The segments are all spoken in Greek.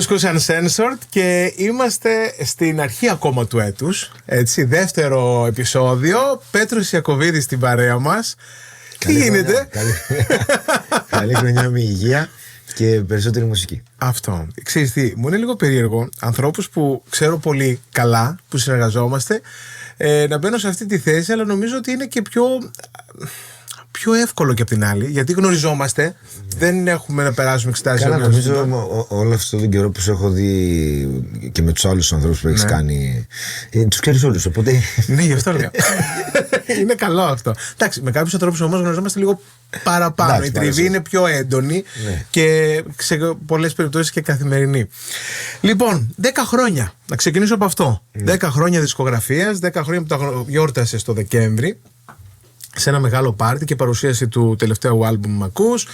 Couscous Uncensored και είμαστε στην αρχή ακόμα του έτους. Έτσι, δεύτερο επεισόδιο. Πέτρος Ιακωβίδης στην παρέα μας. Τι γίνεται? Καλή χρονιά με υγεία και περισσότερη μουσική. Αυτό. Ξέρεις τι, μου είναι λίγο περίεργο ανθρώπους που ξέρω πολύ καλά, που συνεργαζόμαστε, να μπαίνω σε αυτή τη θέση, αλλά νομίζω ότι είναι και πιο εύκολο και από την άλλη, γιατί γνωριζόμαστε, δεν έχουμε να περάσουμε εξετάσεις. Καλά, νομίζω όλο αυτό τον καιρό που σου έχω δει και με τους άλλους ανθρώπους που έχεις κάνει, τους ξέρεις όλους, οπότε... Ναι, γι' αυτό λέω. Είναι καλό αυτό. Εντάξει, με κάποιους ανθρώπους όμως γνωριζόμαστε λίγο παραπάνω. Εντάξει, η τριβή είναι πιο έντονη, ναι, και σε πολλές περιπτώσεις και καθημερινή. Λοιπόν, 10 χρόνια. Να ξεκινήσω από αυτό. 10 χρόνια δισκογραφίας, 10 χρόνια που τα γιόρτασε το Δεκέμβρη, σε ένα μεγάλο πάρτι και παρουσίαση του τελευταίου άλμπουμ Μακούς.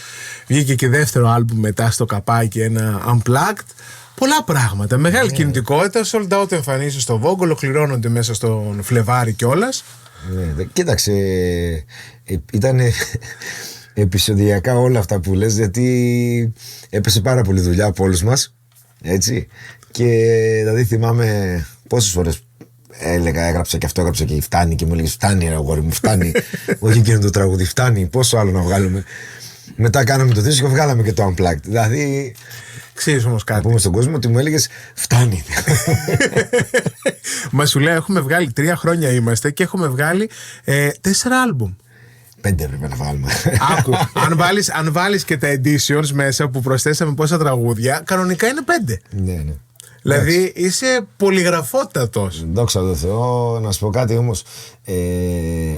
Βγήκε και δεύτερο άλμπουμ μετά στο καπάκι, ένα Unplugged. Πολλά πράγματα. Μεγάλη κινητικότητα. Sold out εμφανίσεις στο Vogue. Ολοκληρώνονται μέσα στον Φλεβάρι κιόλας. Κοίταξε, ήταν επεισοδιακά όλα αυτά που λες, γιατί έπεσε πάρα πολύ δουλειά από όλους μας. Έτσι. Και δηλαδή θυμάμαι πόσες φορές έλεγα, έγραψα και αυτό, έγραψα και φτάνει, και μου έλεγε φτάνει, ρε αγόρι μου, φτάνει. Όχι εκείνο το τραγούδι, φτάνει, πόσο άλλο να βγάλουμε. Μετά κάναμε το δίσκο, βγάλαμε και το Unplugged. Δηλαδή. Ξέρεις όμως κάτι. Να πούμε στον κόσμο ότι μου έλεγες φτάνει. Μα σου λέω, έχουμε βγάλει 3 χρόνια είμαστε και έχουμε βγάλει 4 άλμπουμ. 5 έπρεπε να βάλουμε. Άκου, αν βάλεις και τα editions μέσα που προσθέσαμε πόσα τραγούδια, κανονικά είναι 5. Ναι. Δηλαδή είσαι πολυγραφότατος. Δόξα τω Θεώ. Να σου πω κάτι όμως,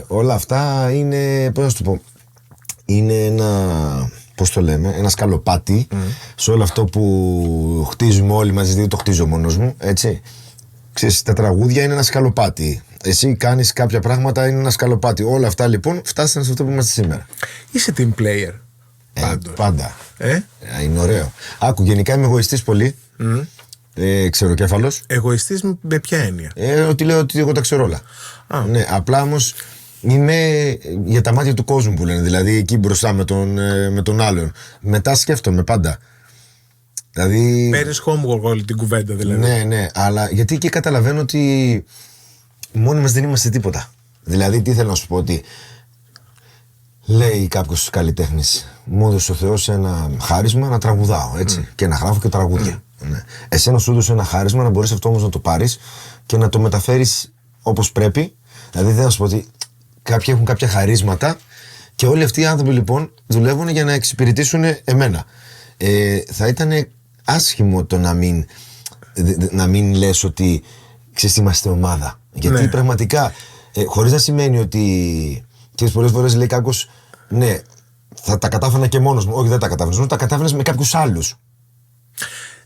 όλα αυτά είναι, πώς να σου το πω, είναι ένα, πώς το λέμε, ένα σκαλοπάτι σε όλο αυτό που χτίζουμε όλοι μαζί, δηλαδή το χτίζω μόνος μου, έτσι. Ξέρεις, τα τραγούδια είναι ένα σκαλοπάτι. Εσύ κάνεις κάποια πράγματα, είναι ένα σκαλοπάτι. Όλα αυτά λοιπόν φτάσανε σε αυτό που είμαστε σήμερα. Είσαι team player. Πάντα. Είναι ωραίο. Άκου, γενικά είμαι εγωιστής πολύ. Ξεροκέφαλος. Εγωιστής με ποια έννοια? Ότι λέω ότι εγώ τα ξέρω όλα. Ναι, απλά όμως είμαι για τα μάτια του κόσμου που λένε. Δηλαδή εκεί μπροστά με τον άλλον. Μετά σκέφτομαι πάντα. Δηλαδή. Παίρνεις homework όλη την κουβέντα δηλαδή. Ναι, αλλά γιατί εκεί καταλαβαίνω ότι μόνοι μας δεν είμαστε τίποτα. Δηλαδή, τι θέλω να σου πω, ότι λέει κάποιος καλλιτέχνης, μου έδωσε ο Θεός ένα χάρισμα να τραγουδάω, έτσι, και να γράφω και τραγούδια. Ναι. Εσένα σου έδωσε ένα χάρισμα να μπορείς αυτό όμως να το πάρεις και να το μεταφέρεις όπως πρέπει. Δηλαδή, δεν θα σου πω ότι κάποιοι έχουν κάποια χαρίσματα και όλοι αυτοί οι άνθρωποι λοιπόν δουλεύουν για να εξυπηρετήσουν εμένα. Θα ήταν άσχημο το να μην λες ότι ξέρεις, είμαστε ομάδα. Γιατί πραγματικά, χωρίς να σημαίνει ότι, ξέρεις, πολλές φορές λέει κάποιος, ναι, θα τα κατάφερα και μόνος μου. Όχι, δεν τα κατάφερες. Τα κατάφερες με κάποιους άλλους.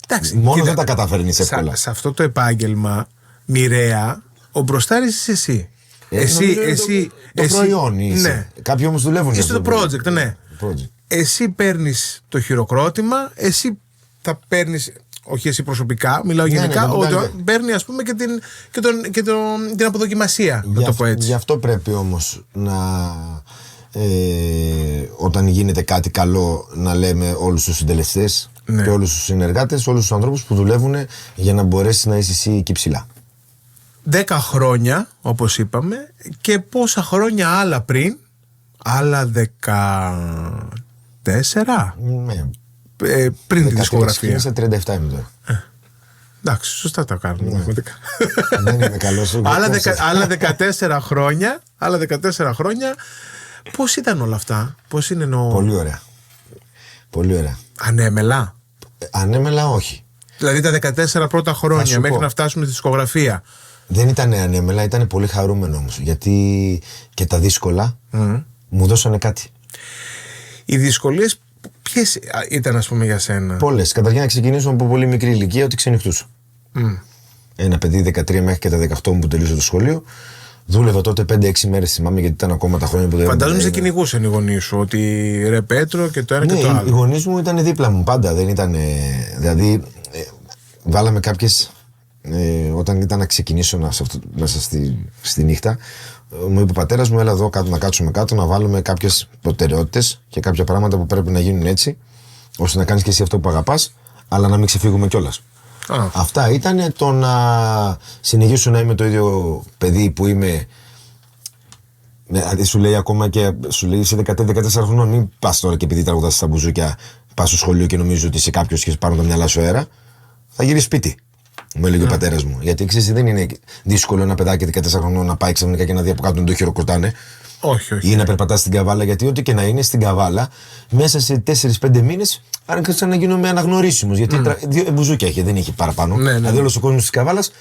Εντάξει, μόνο δεν τα κατάφερνες εύκολα. Σε αυτό το επάγγελμα, μοιραία, ο μπροστάρης είσαι εσύ. Εσύ. Το προϊόν είσαι. Ναι. Κάποιοι όμως δουλεύουν. Είσαι το project, ναι. Εσύ παίρνεις το χειροκρότημα, εσύ θα παίρνεις. Όχι εσύ προσωπικά, μιλάω γενικά. Παίρνει, ας πούμε, και την αποδοκιμασία. Να το πω έτσι. Γι' αυτό πρέπει όμως να. Όταν γίνεται κάτι καλό, να λέμε όλους τους συντελεστές, και όλους τους συνεργάτες, όλους τους ανθρώπους που δουλεύουν για να μπορέσεις να είσαι εσύ εκεί ψηλά. 10 χρόνια, όπως είπαμε, και πόσα χρόνια άλλα πριν? Άλλα 14. Ναι. Πριν τη δισκογραφία. Σε 37 είμαι τώρα. Εντάξει, σωστά τα κάνουμε. Δεν είμαι καλός. Άλλα 14 χρόνια. Άλλα 14 χρόνια. Πώς ήταν όλα αυτά? Πώς είναι Πολύ ωραία. Πολύ ωραία. Ανέμελα? Ανέμελα όχι. Δηλαδή τα 14 πρώτα χρόνια μέχρι να φτάσουμε στη δισκογραφία. Δεν ήταν ανέμελα, ήταν πολύ χαρούμενο όμως. Γιατί και τα δύσκολα μου δώσανε κάτι. Οι δυσκολίες ποιες ήταν, ας πούμε, για σένα? Πολλές. Καταρχήν να ξεκινήσουμε από πολύ μικρή ηλικία, ότι ξενυχτούσα. Ένα παιδί 13 μέχρι και τα 18 μου που τελείωσε το σχολείο. Δούλευα τότε 5-6 μέρες, θυμάμαι, γιατί ήταν ακόμα τα χρόνια που δεν. Φαντάζομαι σε κυνηγούσαν οι γονείς σου, ότι ρε Πέτρο και το ένα και το άλλο. Οι γονείς μου ήταν δίπλα μου πάντα. Δεν ήταν. Δηλαδή, βάλαμε κάποιες. Όταν ήταν να ξεκινήσω μέσα στη νύχτα, μου είπε ο πατέρας μου, έλα εδώ κάτω, να κάτσουμε κάτω, να βάλουμε κάποιες προτεραιότητες και κάποια πράγματα που πρέπει να γίνουν έτσι, ώστε να κάνεις και εσύ αυτό που αγαπάς, αλλά να μην ξεφύγουμε κιόλας. Αυτά ήταν το να συνεχίσω να είμαι το ίδιο παιδί που είμαι. Δηλαδή σου λέει ακόμα και σου λέει είσαι 14 χρονών, μην πας τώρα και επειδή τραγουδάς στα μπουζούκια, πας στο σχολείο και νομίζω ότι είσαι κάποιος και πάρουν τα μυαλά σου αέρα. Θα γυρίσει σπίτι. Μου έλεγε ο πατέρας μου. Γιατί ξέρεις, δεν είναι δύσκολο ένα παιδάκι 14 χρονών να πάει ξαφνικά και να δει από κάτω να το χειροκροτάνε. Όχι. Ή να περπατά στην καβάλα, γιατί ό,τι και να είναι στην καβάλα, μέσα σε 4-5 μήνες άρχισα να γίνομαι αναγνωρίσιμος. Γιατί δύο μπουζούκια είχε, δεν είχε παραπάνω. Δηλαδή όλος ο κόσμος της καβάλας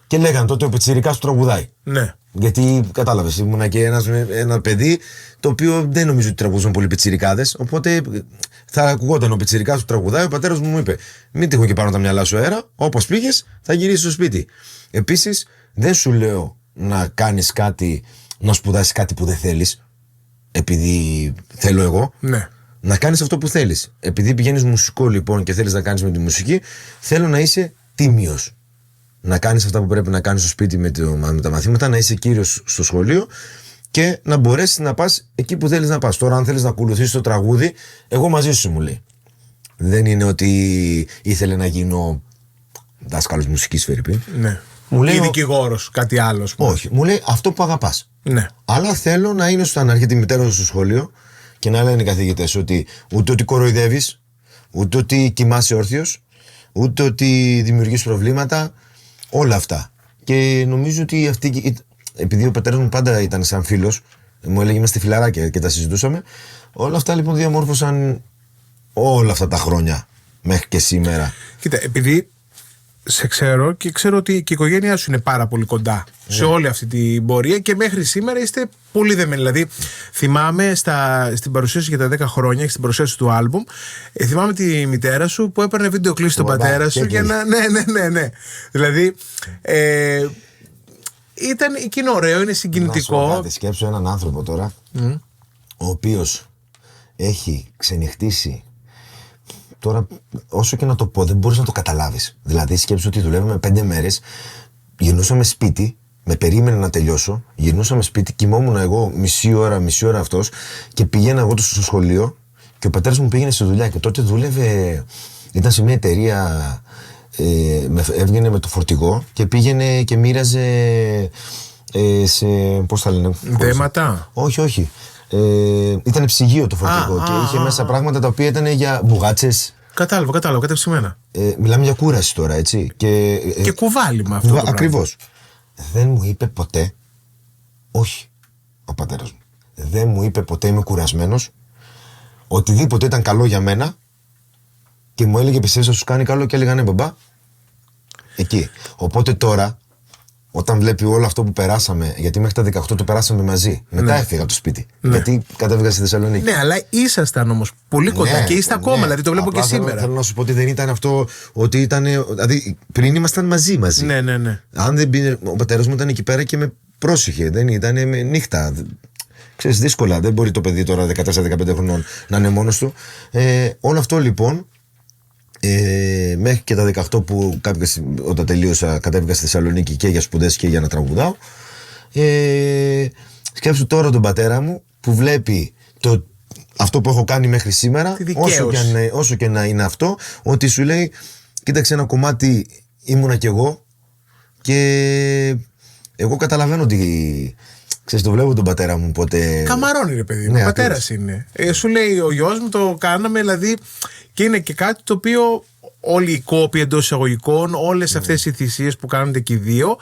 και λέγανε τότε ο πιτσιρικάς του τραγουδάει. Ναι. Γιατί κατάλαβες, ήμουνα και ένα παιδί το οποίο δεν νομίζω ότι τραγουδούσαν πολλοί πιτσιρικάδες. Οπότε θα ακουγόταν ο πιτσιρικάς του τραγουδάει. Ο πατέρας μου είπε: μην τυχόν και πάνω τα μυαλά σου αέρα. Όπως πήγες, θα γυρίσεις στο σπίτι. Επίσης, δεν σου λέω να κάνεις κάτι, να σπουδάσεις κάτι που δεν θέλεις, επειδή θέλω εγώ. Ναι. Να κάνεις αυτό που θέλεις. Επειδή πηγαίνεις μουσικό λοιπόν και θέλεις να κάνεις με τη μουσική, θέλω να είσαι τίμιος. Να κάνεις αυτά που πρέπει να κάνεις στο σπίτι με τα μαθήματα, να είσαι κύριος στο σχολείο και να μπορέσεις να πας εκεί που θέλεις να πας. Τώρα, αν θέλεις να ακολουθήσεις το τραγούδι, εγώ μαζί σου, μου λέει. Δεν είναι ότι ήθελε να γίνω δάσκαλος μουσικής, Φερρυπίν. Ναι. Μου λέει, ή δικηγόρος, κάτι άλλο. Όχι, μου λέει αυτό που αγαπάς. Ναι. Αλλά θέλω να είναι να έρχεται η μητέρα σου στο σχολείο και να λένε οι καθηγητές ότι ούτε ότι κοροϊδεύεις, ούτε ότι κοιμάσαι όρθιος, ούτε ότι δημιουργείς προβλήματα. Όλα αυτά. Και νομίζω ότι αυτή, επειδή ο πατέρας μου πάντα ήταν σαν φίλος, μου έλεγε είμαστε φιλαράκια και τα συζητούσαμε, όλα αυτά λοιπόν διαμόρφωσαν όλα αυτά τα χρόνια μέχρι και σήμερα. Κοίτα, επειδή σε ξέρω και ξέρω ότι και η οικογένειά σου είναι πάρα πολύ κοντά σε όλη αυτή την πορεία και μέχρι σήμερα είστε πολύ δεμένοι. Δηλαδή, θυμάμαι στην παρουσίαση για τα 10 χρόνια και στην παρουσίαση του άλμπουμ, θυμάμαι τη μητέρα σου που έπαιρνε βίντεο κλήση στον πατέρα σου για να. Ναι. Δηλαδή, ήταν εκείνο ωραίο, είναι συγκινητικό. Σκέψου έναν άνθρωπο τώρα, ο οποίος έχει ξενυχτήσει. Τώρα, όσο και να το πω, δεν μπορείς να το καταλάβεις. Δηλαδή, σκέψου ότι δουλεύαμε 5 μέρες, γυρνούσαμε σπίτι, με περίμενε να τελειώσω, γυρνούσαμε σπίτι, κοιμόμουν εγώ μισή ώρα αυτός και πηγαίνα εγώ στο σχολείο και ο πατέρας μου πήγαινε στη δουλειά και τότε δούλευε, ήταν σε μια εταιρεία, έβγαινε με το φορτηγό και πήγαινε και μοίραζε σε, πώς θα λένε, δέματα. Όχι. Ήταν ψυγείο το φορτηγό και είχε μέσα πράγματα τα οποία ήταν για μπουγάτσες. Κατάλαβα, κατεψημένα. Μιλάμε για κούραση τώρα, έτσι. Και κουβάλιμα αυτό. Ακριβώς. Δεν μου είπε ποτέ, όχι, ο πατέρας μου. Δεν μου είπε ποτέ είμαι κουρασμένος. Οτιδήποτε ήταν καλό για μένα και μου έλεγε πιστεύεις θα σου κάνει καλό και έλεγα ναι μπαμπά. Εκεί. Οπότε τώρα, όταν βλέπει όλο αυτό που περάσαμε, γιατί μέχρι τα 18 το περάσαμε μαζί. Μετά έφυγα από το σπίτι. Γιατί κατέβηγα στη Θεσσαλονίκη. Ναι, αλλά ήσασταν όμως πολύ κοντά και είστε ακόμα, δηλαδή το βλέπω. Απλά και σήμερα. Θέλω να σου πω ότι δεν ήταν αυτό, ότι ήταν. Δηλαδή πριν ήμασταν μαζί. Ναι. Αν δεν πήγε, ο πατέρας μου ήταν εκεί πέρα και με πρόσεχε. Δεν ήταν νύχτα. Ξέρεις, δύσκολα. Δεν μπορεί το παιδί τώρα 14-15 χρονών να είναι μόνος του. Όλο αυτό λοιπόν. Μέχρι και τα 18 που όταν τελείωσα κατέβηκα στη Θεσσαλονίκη και για σπουδές και για να τραγουδάω. Σκέψου τώρα τον πατέρα μου που βλέπει αυτό που έχω κάνει μέχρι σήμερα, όσο και να είναι αυτό, ότι σου λέει κοίταξε ένα κομμάτι ήμουνα κι εγώ και εγώ καταλαβαίνω ότι ξέρεις, το βλέπω τον πατέρα μου πότε. Καμαρώνει ρε παιδί μου, πατέρας είναι. Σου λέει ο γιος μου το κάναμε, δηλαδή και είναι και κάτι το οποίο όλοι οι κόποι εντός εισαγωγικών, όλες αυτές οι θυσίες που κάνονται και οι δύο,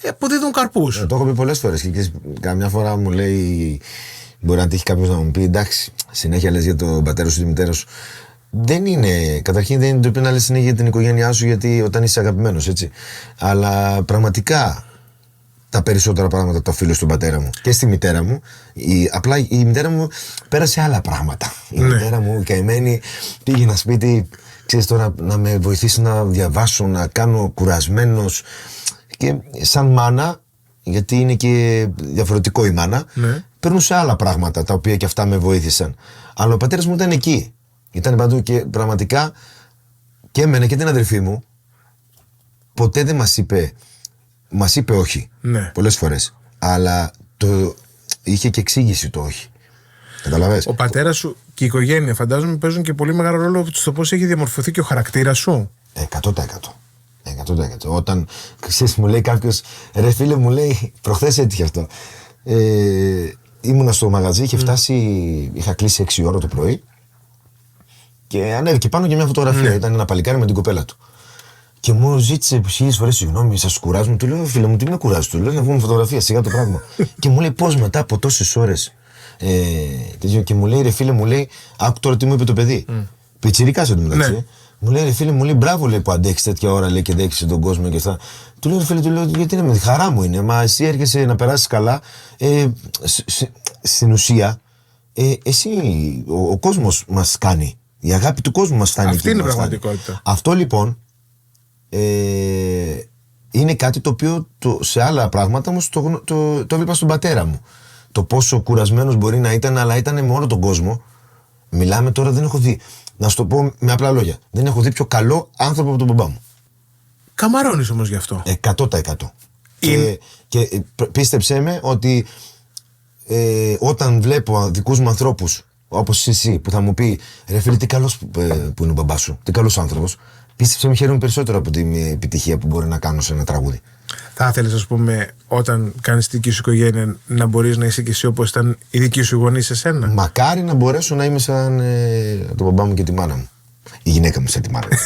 αποδίδουν καρπούς. Το έχω πει πολλές φορές και καμιά φορά μου λέει, μπορεί να τύχει κάποιος να μου πει εντάξει, συνέχεια λες για τον πατέρα σου ή τη μητέρα σου. Δεν είναι, καταρχήν δεν είναι το οποίο να λες συνέχεια για την οικογένειά σου γιατί όταν είσαι αγαπημένος, έτσι. Αλλά πραγματικά τα περισσότερα πράγματα τα οφείλω στον πατέρα μου και στη μητέρα μου. Απλά η μητέρα μου πέρασε άλλα πράγματα. Η μητέρα μου καημένη πήγε ένα σπίτι, ξέρεις τώρα, να με βοηθήσει να διαβάσω, να κάνω κουρασμένος. Και σαν μάνα, γιατί είναι και διαφορετικό η μάνα, περνούσε άλλα πράγματα τα οποία και αυτά με βοήθησαν. Αλλά ο πατέρας μου ήταν εκεί. Ήταν παντού και πραγματικά και εμένα και την αδερφή μου ποτέ δεν μας είπε όχι. Πολλές φορές. Αλλά είχε και εξήγηση το όχι. Καταλαβες. Ο πατέρας σου και η οικογένεια φαντάζομαι παίζουν και πολύ μεγάλο ρόλο στο πώς έχει διαμορφωθεί και ο χαρακτήρας σου. 100%. 100%. Όταν ξέρεις, μου λέει κάποιος, ρε φίλε, μου λέει, προχθές έτυχε αυτό. Ήμουνα στο μαγαζί, είχε φτάσει, είχα κλείσει 6 ώρα το πρωί και ανέβηκε πάνω για μια φωτογραφία. Ήταν ένα παλικάρι με την κοπέλα του. Και μου ζήτησε 1000 φορές συγγνώμη, σας κουράζουμε. Του λέω, φίλε μου, τι με κουράζει, του λέω, να βγούμε φωτογραφία, σιγά το πράγμα. Και μου λέει, πώς μετά από τόσες ώρες. Και μου λέει, ρε φίλε, μου λέει, άκου τώρα τι μου είπε το παιδί. Πιτσιρικάς εντωμεταξύ. Ναι. Μου λέει, ρε φίλε, μου λέει, μπράβο, λέει, που αντέχεις τέτοια ώρα, λέει, και δέχεσαι τον κόσμο και αυτά. Του λέω, ρε φίλε, του λέω, γιατί είναι με τη χαρά μου είναι. Μα εσύ έρχεσαι να περάσεις καλά. Στην ουσία, εσύ, ο κόσμος μας κάνει. Η αγάπη του κόσμου μας φτάνει. Αυτή είναι η πραγματικότητα. Αυτό λοιπόν είναι κάτι το οποίο σε άλλα πράγματα όμως το έβλεπα στον πατέρα μου. Το πόσο κουρασμένος μπορεί να ήταν, αλλά ήταν με όλο τον κόσμο. Μιλάμε τώρα, δεν έχω δει. Να σου το πω με απλά λόγια. Δεν έχω δει πιο καλό άνθρωπο από τον μπαμπά μου. Καμαρώνεις όμως γι' αυτό. 100%. Και πίστεψέ με ότι όταν βλέπω δικούς μου ανθρώπους, όπως εσύ, που θα μου πει, ρε φίλε, τι καλός που είναι ο μπαμπάς σου, τι καλός άνθρωπος, πίστεψέ με, χαίρομαι περισσότερο από την επιτυχία που μπορεί να κάνω σε ένα τραγούδι. Θα ήθελες, ας πούμε, όταν κάνεις τη δική σου οικογένεια, να μπορείς να είσαι και εσύ όπως ήταν οι δικοί σου γονείς σε σένα? Μακάρι να μπορέσω να είμαι σαν τον μπαμπά μου και τη μάνα μου. Η γυναίκα μου σαν τη μάνα μου.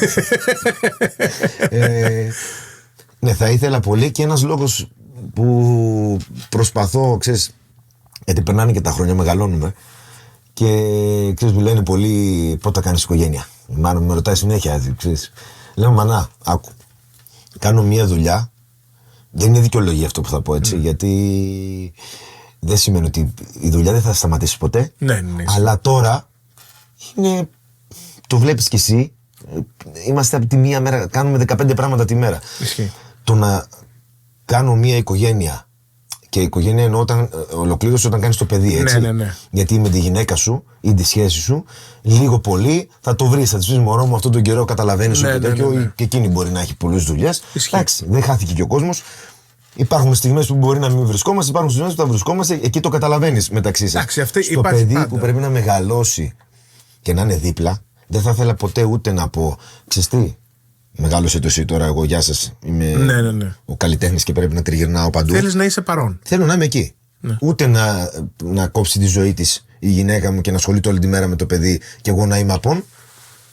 Ναι, θα ήθελα πολύ, και ένας λόγος που προσπαθώ, ξέρεις, γιατί περνάνε και τα χρόνια, μεγαλώνουμε, και ξέρεις, μου λένε πολύ, πότε θα κάνεις οικογένεια. Η μάνα μου με ρωτάει συνέχεια, ξέρεις. Λέω, μανά, άκου, κάνω μία δουλειά. Δεν είναι δικαιολογία αυτό που θα πω, έτσι, γιατί δεν σημαίνει ότι η δουλειά δεν θα σταματήσει ποτέ. Ναι. Αλλά τώρα είναι, το βλέπεις κι εσύ, είμαστε από τη μία μέρα, κάνουμε 15 πράγματα τη μέρα. Ισχύει. Το να κάνω μία οικογένεια, και η οικογένεια εννοώ ολοκλήρωση όταν κάνεις το παιδί, έτσι. Ναι. Γιατί με τη γυναίκα σου ή τη σχέση σου, λίγο πολύ θα το βρεις. Θα της πεις, μωρό μου, αυτόν τον καιρό καταλαβαίνεις ότι τέτοιο, και εκείνη μπορεί να έχει πολλές δουλειές. Εντάξει, δεν χάθηκε και ο κόσμος. Υπάρχουν στιγμές που μπορεί να μην βρισκόμαστε, υπάρχουν στιγμές που θα βρισκόμαστε, εκεί το καταλαβαίνεις μεταξύ σας. Στο παιδί πάντα, που πρέπει να μεγαλώσει και να είναι δίπλα, δεν θα ήθελα ποτέ ούτε να πω, ξέρεις τι, μεγάλωσε το εσύ τώρα, εγώ γεια σας, είμαι ο καλλιτέχνης και πρέπει να τριγυρνάω παντού. Θέλεις να είσαι παρόν. Θέλω να είμαι εκεί. Ναι. Ούτε να κόψει τη ζωή της η γυναίκα μου και να ασχολείται όλη τη μέρα με το παιδί και εγώ να είμαι απόν.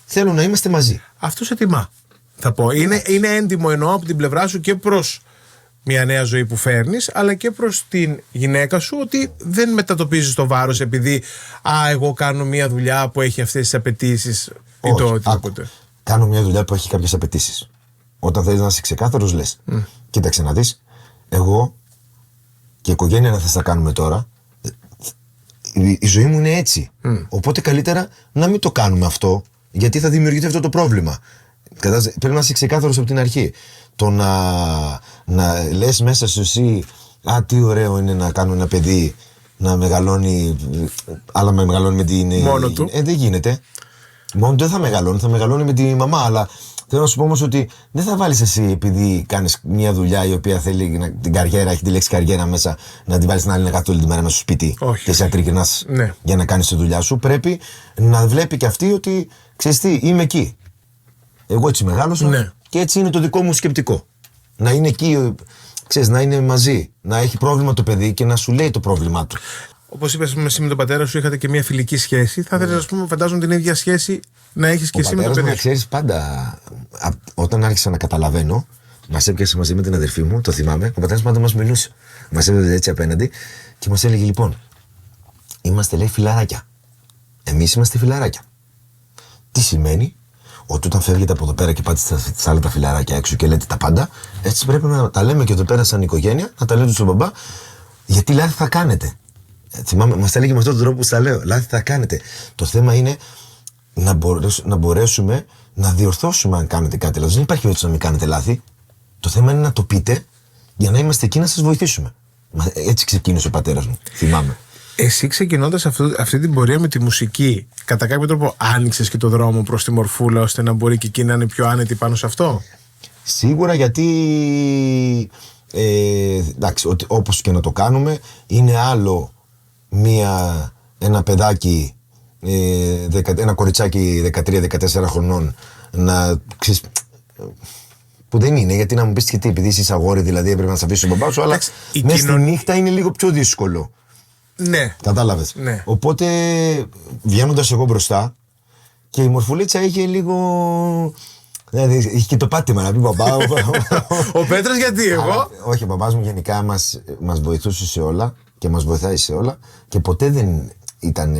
Θέλω να είμαστε μαζί. Αυτό σε τιμά, θα πω. Είναι έντιμο, εννοώ, από την πλευρά σου και προς μια νέα ζωή που φέρνεις, αλλά και προς την γυναίκα σου, ότι δεν μετατοπίζεις το βάρος επειδή εγώ κάνω μια δουλειά που έχει αυτές τις απαιτήσεις ή το οτιδήποτε. Κάνω μια δουλειά που έχει κάποιες απαιτήσεις. Όταν θέλεις να είσαι ξεκάθαρος, λες, κοίταξε να δεις, εγώ και η οικογένεια να θες να κάνουμε τώρα, η ζωή μου είναι έτσι. Οπότε καλύτερα να μην το κάνουμε αυτό, γιατί θα δημιουργηθεί αυτό το πρόβλημα. Πρέπει να είσαι ξεκάθαρος από την αρχή. Το να λες μέσα σου εσύ, τι ωραίο είναι να κάνω ένα παιδί να μεγαλώνει, αλλά με μεγαλώνει με την... Μόνο του. Δεν γίνεται. Μόνο του δεν θα μεγαλώνει, θα μεγαλώνει με τη μαμά, αλλά θέλω να σου πω όμως ότι δεν θα βάλεις εσύ, επειδή κάνεις μια δουλειά η οποία θέλει την καριέρα, έχει τη λέξη καριέρα μέσα, να την βάλεις την άλλη να κάθεται όλη τη μέρα μέσα στο σπίτι. Όχι. Και σε τριγυρνάς για να κάνεις τη δουλειά σου. Πρέπει να βλέπει και αυτή ότι, ξέρεις τι, είμαι εκεί. Εγώ έτσι μεγάλωσα και έτσι είναι το δικό μου σκεπτικό. Να είναι εκεί, ξέρεις, να είναι μαζί, να έχει πρόβλημα το παιδί και να σου λέει το πρόβλημά του. Όπως είπες, εσύ με τον πατέρα σου είχατε και μια φιλική σχέση. Θα ήθελες, ας πούμε, φαντάζομαι την ίδια σχέση να έχεις και εσύ με τον παιδί σου. Ξέρεις, πάντα όταν άρχισα να καταλαβαίνω, μας έπιασε μαζί με την αδερφή μου, το θυμάμαι, ο πατέρας πάντα μας μιλούσε. Μας έβλεπε έτσι απέναντι και μας έλεγε, λοιπόν, είμαστε, λέει, φιλαράκια. Εμείς είμαστε φιλαράκια. Τι σημαίνει? Ότι όταν φεύγετε από εδώ πέρα και πάτε στα άλλα τα φιλαράκια έξω και λέτε τα πάντα, έτσι πρέπει να τα λέμε και εδώ πέρα σαν οικογένεια, να τα λέτε στον μπαμπά, γιατί λάθη θα κάνετε. Θυμάμαι, μας τα έλεγε με αυτόν τον τρόπο που στα λέω. Λάθη θα κάνετε. Το θέμα είναι να μπορέσουμε να διορθώσουμε αν κάνετε κάτι λάθος. Δεν υπάρχει περίπτωση να μην κάνετε λάθη. Το θέμα είναι να το πείτε για να είμαστε εκεί να σας βοηθήσουμε. Έτσι ξεκίνησε ο πατέρας μου. Θυμάμαι. Εσύ ξεκινώντας αυτή την πορεία με τη μουσική, κατά κάποιο τρόπο άνοιξες και το δρόμο προς τη μορφούλα ώστε να μπορεί και εκείνη να είναι πιο άνετη πάνω σε αυτό? Σίγουρα, γιατί εντάξει, όπως και να το κάνουμε, είναι άλλο ένα παιδάκι, ένα κοριτσάκι 13-14 χρονών να, ξέρεις, Που δεν είναι, γιατί να μου πεις και τι, επειδή είσαι αγόρι, δηλαδή έπρεπε να σε αφήσει τον μπαμπά σου, αλλά μέσα στη νύχτα είναι λίγο πιο δύσκολο. Ναι. Κατάλαβες. Ναι. Οπότε βγαίνοντας εγώ μπροστά και η μορφουλίτσα είχε λίγο. Δηλαδή είχε και το πάτημα να πει μπαμπά. Ο Πέτρος γιατί εγώ. Όχι, ο μπαμπάς μου γενικά μας βοηθούσε σε όλα και μας βοηθάει σε όλα και ποτέ δεν ήταν,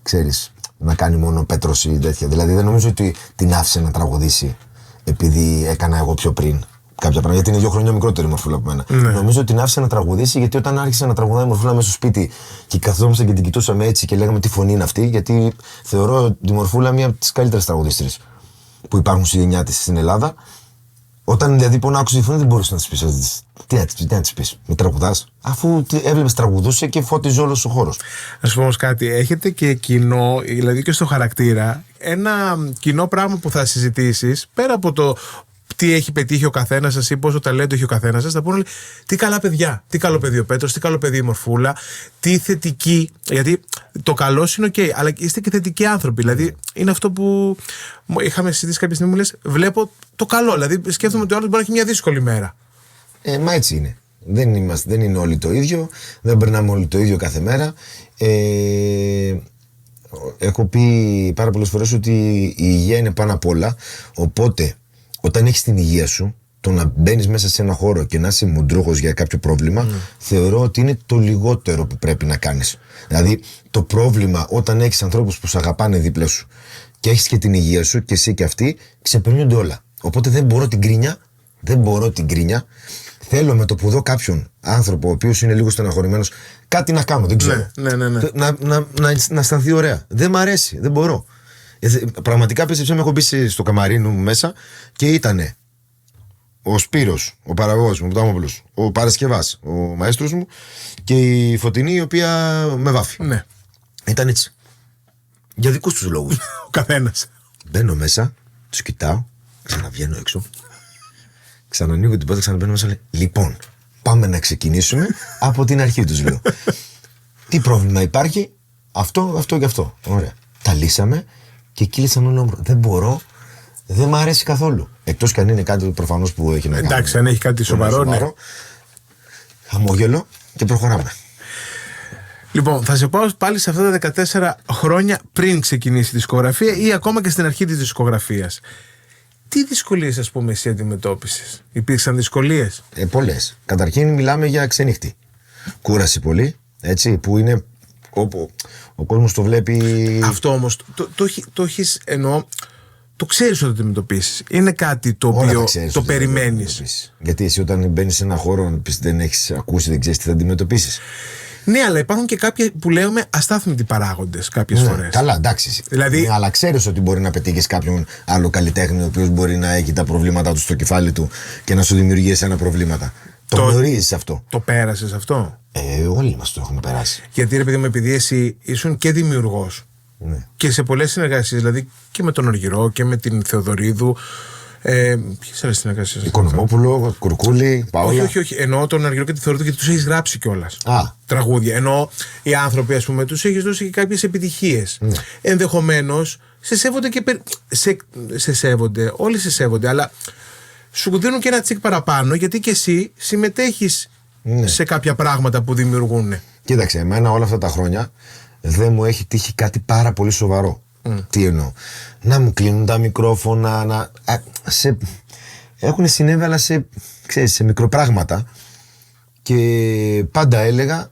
ξέρεις, να κάνει μόνο Πέτρος ή τέτοια. Δηλαδή δεν νομίζω ότι την άφησε να τραγουδήσει επειδή έκανα εγώ πιο πριν κάποια πράγματα. Γιατί είναι 2 χρόνια μικρότερη η Μορφούλα από μένα. Ναι. Νομίζω ότι την άφησε να τραγουδήσει γιατί όταν άρχισε να τραγουδάει η Μορφούλα μέσα στο σπίτι και καθόμασταν και την κοιτούσαμε έτσι και λέγαμε τι φωνή είναι αυτή, γιατί θεωρώ τη Μορφούλα μία από τις καλύτερες τραγουδίστρες που υπάρχουν στη γενιά της στην Ελλάδα. Όταν δηλαδή που άκουσε τη φωνή δεν μπορούσε να της πεις. Τι να της πεις, με τραγουδάς, αφού έβλεπες τραγουδούσε και φώτιζε όλος ο χώρος. Να σου πω όμως κάτι, έχετε και κοινό, δηλαδή και στο χαρακτήρα, ένα κοινό πράγμα που θα συζητήσεις, πέρα από το τι έχει πετύχει ο καθένας σας ή πόσο ταλέντο έχει ο καθένας σας, θα πούνε όλοι, τι καλά παιδιά, τι καλό παιδί ο Πέτρος, τι καλό παιδί η Μορφούλα, τι θετική, γιατί το καλό είναι οκ, αλλά είστε και θετικοί άνθρωποι, δηλαδή είναι αυτό που είχαμε συζητήσει κάποια στιγμή, μου λες, βλέπω το καλό, δηλαδή σκέφτομαι ότι ο άλλος μπορεί να έχει μια δύσκολη μέρα. Μα έτσι είναι. Δεν είναι όλοι το ίδιο, δεν περνάμε όλοι το ίδιο κάθε μέρα. Έχω πει πάρα πολλές φορές ότι η υγεία είναι πάνω απ' όλα, οπότε όταν έχεις την υγεία σου, το να μπαίνεις μέσα σε ένα χώρο και να είσαι μουντρούχος για κάποιο πρόβλημα, θεωρώ ότι είναι το λιγότερο που πρέπει να κάνεις. Δηλαδή, το πρόβλημα όταν έχεις ανθρώπους που σε αγαπάνε δίπλα σου και έχεις και την υγεία σου και εσύ και αυτοί, ξεπερνούνται όλα. Οπότε δεν μπορώ την κρίνια. Θέλω με το που δω κάποιον άνθρωπο ο οποίος είναι λίγο στεναχωρημένος, κάτι να κάνω, δεν ξέρω. Ναι. Να αισθανθεί ωραία. Δεν μ' αρέσει, δεν μπορώ. Πραγματικά πίστεψε με, έχω μπει στο καμαρίνι μου μέσα και ήτανε ο Σπύρος, ο παραγωγός μου, ο Παρασκευάς, ο μαέστρος μου και η Φωτεινή η οποία με βάφει. Ναι. Ήταν έτσι. Για δικούς τους λόγους. Ο καθένας. Μπαίνω μέσα, τους κοιτάω, ξαναβγαίνω έξω, ξανανοίγω την πόρτα, ξαναμπαίνω μέσα, λέει, λοιπόν, πάμε να ξεκινήσουμε από την αρχή, τους λέω. Τι πρόβλημα υπάρχει, αυτό και αυτό. Ωραία. Τα λύσαμε και κύλησα με νόμο. Δεν μπορώ, δεν μ' αρέσει καθόλου. Εκτός και αν είναι κάτι προφανώς που έχει να κάνει. Εντάξει, αν έχει κάτι σοβαρό, ναι. Χαμόγελο και προχωράμε. Λοιπόν, θα σε πάω πάλι σε αυτά τα 14 χρόνια πριν ξεκινήσει η δισκογραφία ή ακόμα και στην αρχή της δισκογραφίας. Τι δυσκολίες, ας πούμε, εσύ αντιμετώπισες? Υπήρξαν δυσκολίες? Πολλές. Καταρχήν μιλάμε για ξενύχτη. Κούραση πολύ, έτσι, που είναι όπου ο κόσμος το βλέπει. Αυτό όμως το έχεις, εννοώ, το ξέρεις ότι το αντιμετωπίσεις. Είναι κάτι το οποίο το περιμένεις. Γιατί εσύ όταν μπαίνεις σε ένα χώρο δεν έχεις ακούσει, δεν ξέρεις τι θα αντιμετωπίσεις. Ναι, αλλά υπάρχουν και κάποιοι που λέμε αστάθμητοι παράγοντες κάποιες φορές. Καλά, εντάξει. Δηλαδή... Ναι, αλλά ξέρεις ότι μπορεί να πετύχεις κάποιον άλλο καλλιτέχνη ο οποίος μπορεί να έχει τα προβλήματά του στο κεφάλι του και να σου δημιουργήσει ένα προβλήματα. Το γνωρίζεις αυτό. Το πέρασες αυτό? Όλοι μας το έχουμε περάσει. Γιατί ρε παιδί μου, επειδή εσύ ήσουν και δημιουργός, ναι, και σε πολλές συνεργασίες, δηλαδή και με τον Αργυρό και με την Θεοδωρίδου. Ποιες άλλες συνεργασίες? Οικονομόπουλο, Κουρκούλη, Παόλα. Όχι. Εννοώ τον Αργυρό και τη Θεοδωρίδου γιατί τους έχεις γράψει κιόλας τραγούδια. Εννοώ οι άνθρωποι, ας πούμε, τους έχεις δώσει και κάποιες επιτυχίες. Ναι. Ενδεχομένως σε σέβονται και σε σέβονται, όλοι σε σέβονται, αλλά σου δίνουν και ένα τσικ παραπάνω γιατί και εσύ συμμετέχεις, ναι, σε κάποια πράγματα που δημιουργούν. Κοίταξε, εμένα όλα αυτά τα χρόνια δεν μου έχει τύχει κάτι πάρα πολύ σοβαρό. Τι εννοώ? Να μου κλείνουν τα μικρόφωνα, έχουν συνέβη, αλλά σε μικροπράγματα. Και πάντα έλεγα,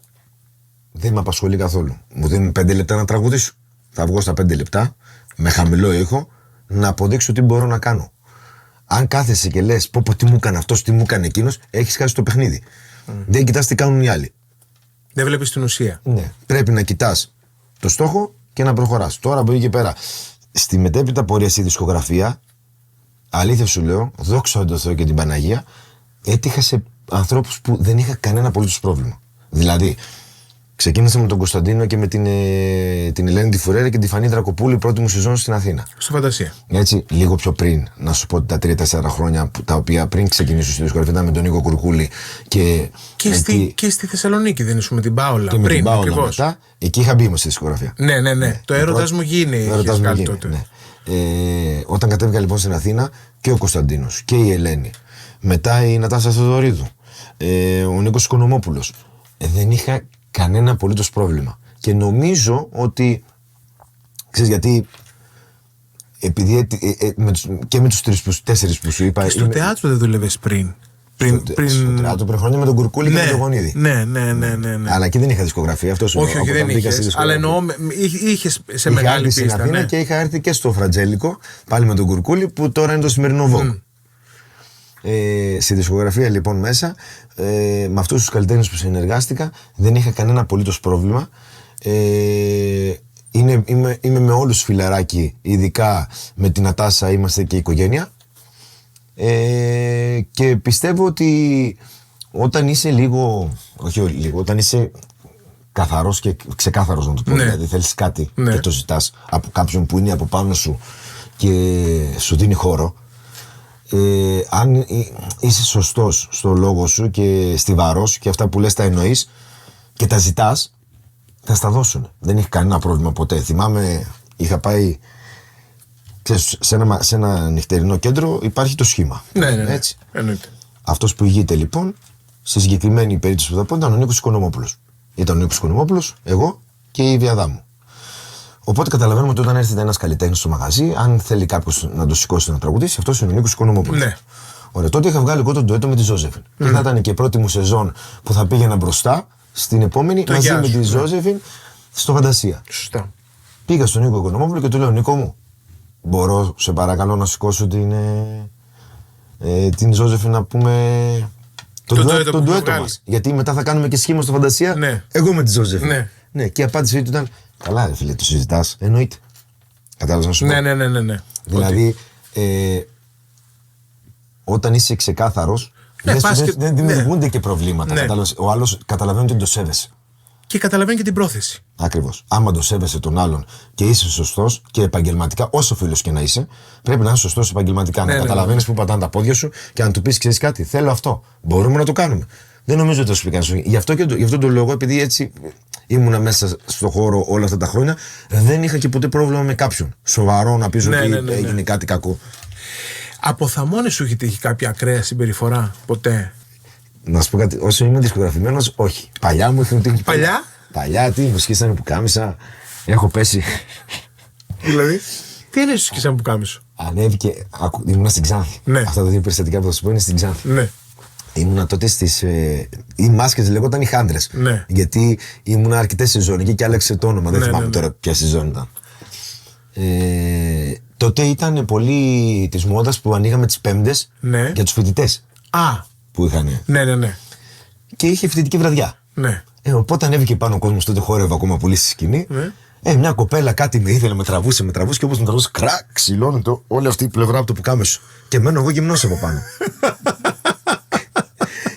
δεν με απασχολεί καθόλου. Μου δίνουν 5 λεπτά να τραγουδήσω. Θα βγω στα 5 λεπτά, με χαμηλό ήχο, να αποδείξω τι μπορώ να κάνω. Αν κάθεσαι και λες, πω τι μου έκανε αυτός, τι μου έκανε εκείνος, έχεις χάσει το παιχνίδι. Δεν κοιτάς τι κάνουν οι άλλοι. Δεν βλέπεις την ουσία. Ναι. Πρέπει να κοιτάς το στόχο και να προχωράς. Τώρα από εκεί και πέρα, στη μετέπειτα πορεία στη δισκογραφία, αλήθεια σου λέω, δόξα τω Θεώ και την Παναγία, έτυχα σε ανθρώπους που δεν είχα κανένα απολύτως πρόβλημα. Δηλαδή, ξεκίνησα με τον Κωνσταντίνο και με την Ελένη τη Φουρέρα και τη Φανή Δρακοπούλη, πρώτη μου σεζόν στην Αθήνα. Στο Φαντασία. Έτσι, λίγο πιο πριν, να σου πω ότι τα 3-4 χρόνια τα οποία πριν ξεκινήσω στη δισκογραφία ήταν με τον Νίκο Κουρκούλη και στη Θεσσαλονίκη δεν ήσουν με την Πάολα? Και με την Πάολα μετά, εκεί είχα μπει στη δισκογραφία. Ναι. Το έρωτας μου γίνει. Ναι. Όταν κατέβηκα λοιπόν στην Αθήνα, και ο Κωνσταντίνος και η Ελένη, μετά η Νατάσα Θεοδωρίδου, ο Νίκος Οικονομόπουλος, δεν είχα κανένα απολύτως πρόβλημα. Και νομίζω ότι, ξέρεις γιατί, επειδή και με τους 4 που σου είπα. Και στο θέατρο δεν δούλευες πριν. Στο θέατρο πριν χρόνια με τον Κουρκούλη και με τον Γονίδη. Ναι. Αλλά εκεί δεν είχα δισκογραφία. Όχι, δεν είχες. Αλλά εννοώ, είχες σε μεγάλη πίστα. Στην Αθήνα και είχα έρθει και στο Φραντζέλικο, πάλι με τον Κουρκούλη, που τώρα είναι το σημερινό Vogue. Στη δισκογραφία λοιπόν μέσα, με αυτούς τους καλλιτέχνες που συνεργάστηκα, δεν είχα κανένα απολύτως πρόβλημα. Είμαι με όλους φιλαράκι, ειδικά με την Νατάσα είμαστε και οικογένεια. Και πιστεύω ότι όταν είσαι όταν είσαι καθαρός και ξεκάθαρος, να το πω, δηλαδή θέλεις κάτι και το ζητάς από κάποιον που είναι από πάνω σου και σου δίνει χώρο, αν είσαι σωστός στο λόγο σου και στιβαρός και αυτά που λες τα εννοείς και τα ζητάς, θα στα δώσουν. Δεν έχει κανένα πρόβλημα ποτέ. Θυμάμαι, είχα πάει σε ένα νυχτερινό κέντρο, υπάρχει το σχήμα. Ναι. Έτσι. Εννοείται. Αυτός που ηγείται λοιπόν, στη συγκεκριμένη περίπτωση που θα πω, ήταν ο Νίκος Οικονομόπουλος. Ήταν ο Νίκος Οικονομόπουλος, εγώ και η Ιβιαδά μου. Οπότε καταλαβαίνουμε ότι όταν έρθει ένας καλλιτέχνης στο μαγαζί, αν θέλει κάποιος να το σηκώσει να τραγουδήσει, αυτός είναι ο Νίκος Οικονομόπουλος. Ναι. Ωραία, τότε είχα βγάλει εγώ τον ντουέτο με τη Ζώζεφιν. Και θα ήταν και η πρώτη μου σεζόν που θα πήγαινα μπροστά στην επόμενη μαζί με τη Ζώζεφιν στο Φαντασία. Σωστά. Πήγα στον Νίκο Οικονομόπουλο και του λέω: Νίκο μου, μπορώ σε παρακαλώ να σηκώσω την Ζώζεφιν να πούμε τον ντουέτο μας? Γιατί μετά θα κάνουμε και σχήμα στο Φαντασία. Ναι. Εγώ με τη Ζώζεφιν. Ναι. Και η απάντησή του ήταν: καλά, ρε φίλε, το συζητάς? Εννοείται. Κατάλαβες να σου πω? Ναι. Δηλαδή, όταν είσαι ξεκάθαρος, δεν δημιουργούνται και προβλήματα. Ναι. Ο άλλος καταλαβαίνει ότι το σέβεσαι. Και καταλαβαίνει και την πρόθεση. Ακριβώς. Άμα το σέβεσαι τον άλλον και είσαι σωστός και επαγγελματικά, όσο φίλος και να είσαι, πρέπει να είσαι σωστός επαγγελματικά. Να καταλαβαίνεις που πατάνε τα πόδια σου και να του πεις: ξέρεις κάτι, θέλω αυτό. Μπορούμε να το κάνουμε. Δεν νομίζω ότι θα σου πει κανείς. Γι' αυτόν τον λόγο, επειδή έτσι ήμουνα μέσα στο χώρο όλα αυτά τα χρόνια, δεν είχα και ποτέ πρόβλημα με κάποιον. Σοβαρό να πεις ότι έγινε κάτι κακό. Από θαμώνη σου έχει τύχει κάποια ακραία συμπεριφορά ποτέ? Να σου πω κάτι, όσο είμαι δισκογραφημένος, όχι. Παλιά μου έχουν τύχει. Παλιά, τι μου σκίσανε που κάμισα. Έχω πέσει. Δηλαδή, τι είναι σου σκίσανε που κάμισο? Ανέβηκε, ήμουνα στην Ξάνθη. Ναι. Αυτά τα δύο περιστατικά που θα σου πω είναι στην Ξάνθη. Ναι. Ήμουνα τότε στις. Οι μάσκες λεγόταν οι Χάντρες. Ναι. Γιατί ήμουνα αρκετές σεζόν εκεί και άλλαξε το όνομα. Δεν θυμάμαι τώρα ποια σεζόν ήταν. Τότε ήταν πολύ της μόδας που ανοίγαμε τις Πέμπτες για τους φοιτητές. Που είχαν. Ναι. Και είχε φοιτητική βραδιά. Ναι. Οπότε ανέβηκε πάνω ο κόσμος, τότε χόρευε ακόμα πολύ στη σκηνή. Ναι. Μια κοπέλα κάτι με ήθελε, με τραβούσε και όπως με τραβούσε, κρακ, ξυλώνει όλη αυτή η πλευρά από το πουκάμισο. Και μένω εγώ γυμνός από πάνω.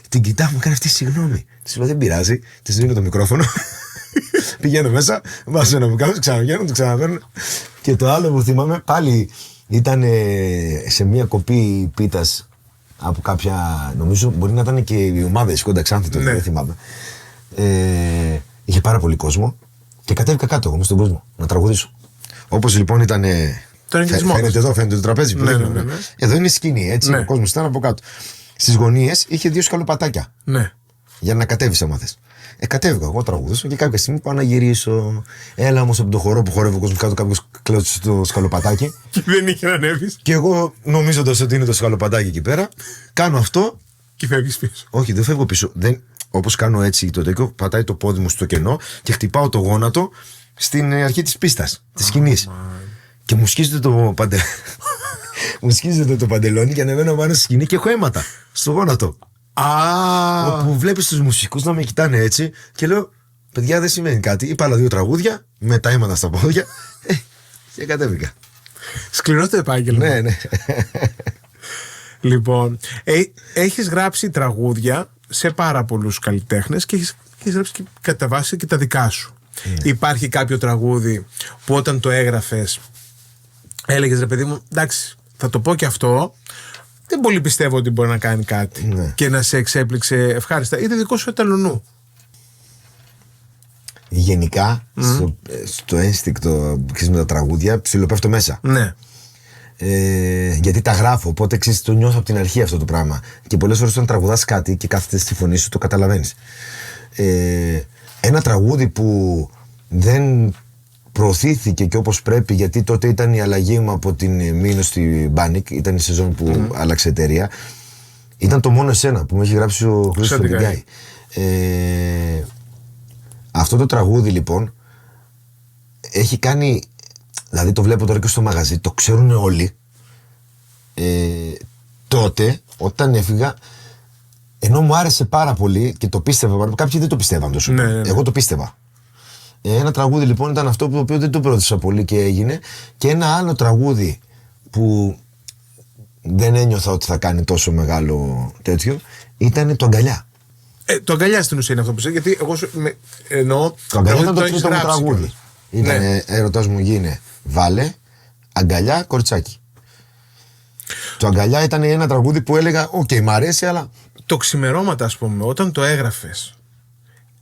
Την κοιτάω, μου κάνει αυτή συγγνώμη. Της λέω: δεν πειράζει, της δίνω το μικρόφωνο. Πηγαίνω μέσα, βάζω ένα πουκάμισο, ξαναβγαίνω, το ξαναβαίνω. Και το άλλο που θυμάμαι πάλι ήταν σε μια κοπή πίτας από κάποια, νομίζω μπορεί να ήταν και η ομάδα της Κόντα Ξάνθη τότε, δεν θυμάμαι. Είχε πάρα πολύ κόσμο και κατέβηκα κάτω εγώ μες στον κόσμο να τραγουδήσω. Όπως λοιπόν ήταν. Φαίνεται εδώ, φαίνεται το τραπέζι. Ναι. Εδώ είναι η σκηνή, έτσι. Ο κόσμος ήταν από κάτω. Στις γωνίες είχε 2 σκαλοπατάκια. Ναι. Για να κατέβεις άμα θες. Κατέβηκα εγώ, τραγουδήσω και κάποια στιγμή πάω να γυρίσω. Έλα όμως από το χορό που χορεύει ο κόσμος κάτω, κάποιος κλέψει το σκαλοπατάκι. Και δεν είχε να ανέβεις. Και εγώ νομίζοντας ότι είναι το σκαλοπατάκι εκεί πέρα, κάνω αυτό. Και φεύγεις πίσω. Όχι, δεν φεύγω πίσω. Όπως κάνω έτσι το τέτοιο, πατάει το πόδι μου στο κενό και χτυπάω το γόνατο στην αρχή της πίστας, της σκηνής. Και μου σκίζεται το παντελόνι. Μου σκίζεται το παντελόνι και ανεβαίνω πάνω στη σκηνή και έχω αίματα στο γόνατο. Όπου βλέπεις τους μουσικούς να με κοιτάνε έτσι και λέω: παιδιά, δεν σημαίνει κάτι. Είπα άλλα 2 τραγούδια με τα αίματα στα πόδια και κατέβηκα. Σκληρό το επάγγελμα. Ναι. Λοιπόν, έχεις γράψει τραγούδια σε πάρα πολλούς καλλιτέχνες και έχεις γράψει και κατά βάση και τα δικά σου. Υπάρχει κάποιο τραγούδι που όταν το έγραφες έλεγες: ρε παιδί μου, εντάξει, θα το πω και αυτό, δεν πολύ πιστεύω ότι μπορεί να κάνει κάτι και να σε εξέπληξε ευχάριστα, είτε δικό σου εταλονού? Γενικά στο ένστικτο με τα τραγούδια ψιλοπέφτω μέσα. Ναι. Γιατί τα γράφω, οπότε ξέρεις, το νιώθω από την αρχή αυτό το πράγμα. Και πολλές φορές όταν τραγουδάς κάτι και κάθεται στη φωνή σου, το καταλαβαίνεις. Ένα τραγούδι που δεν προωθήθηκε και όπως πρέπει, γιατί τότε ήταν η αλλαγή μου από την Μήνο στη Μπάνικ, ήταν η σεζόν που άλλαξε εταιρεία. Ήταν το Μόνο Εσένα που με έχει γράψει ο Χρήστος Φωτιγκάη. Αυτό το τραγούδι λοιπόν έχει κάνει, δηλαδή το βλέπω τώρα και στο μαγαζί, το ξέρουν όλοι. Τότε όταν έφυγα, ενώ μου άρεσε πάρα πολύ και το πίστευα, κάποιοι δεν το πιστεύαν τόσο. Ναι. Εγώ το πίστευα. Ένα τραγούδι λοιπόν ήταν αυτό το οποίο δεν το προώθησα πολύ και έγινε. Και ένα άλλο τραγούδι που δεν ένιωθα ότι θα κάνει τόσο μεγάλο τέτοιο ήταν το Αγκαλιά. Το Αγκαλιά στην ουσία είναι αυτό που είσαι, γιατί εγώ εννοώ. Το Αγκαλιά ήταν το τρίτο μου τραγούδι. Ήταν Έρωτας μου γίνε, βάλε, αγκαλιά, κοριτσάκι. Το Αγκαλιά ήταν ένα τραγούδι που έλεγα, οκ, μ' αρέσει, αλλά. Το Ξημερώματα, ας πούμε, όταν το έγραφες,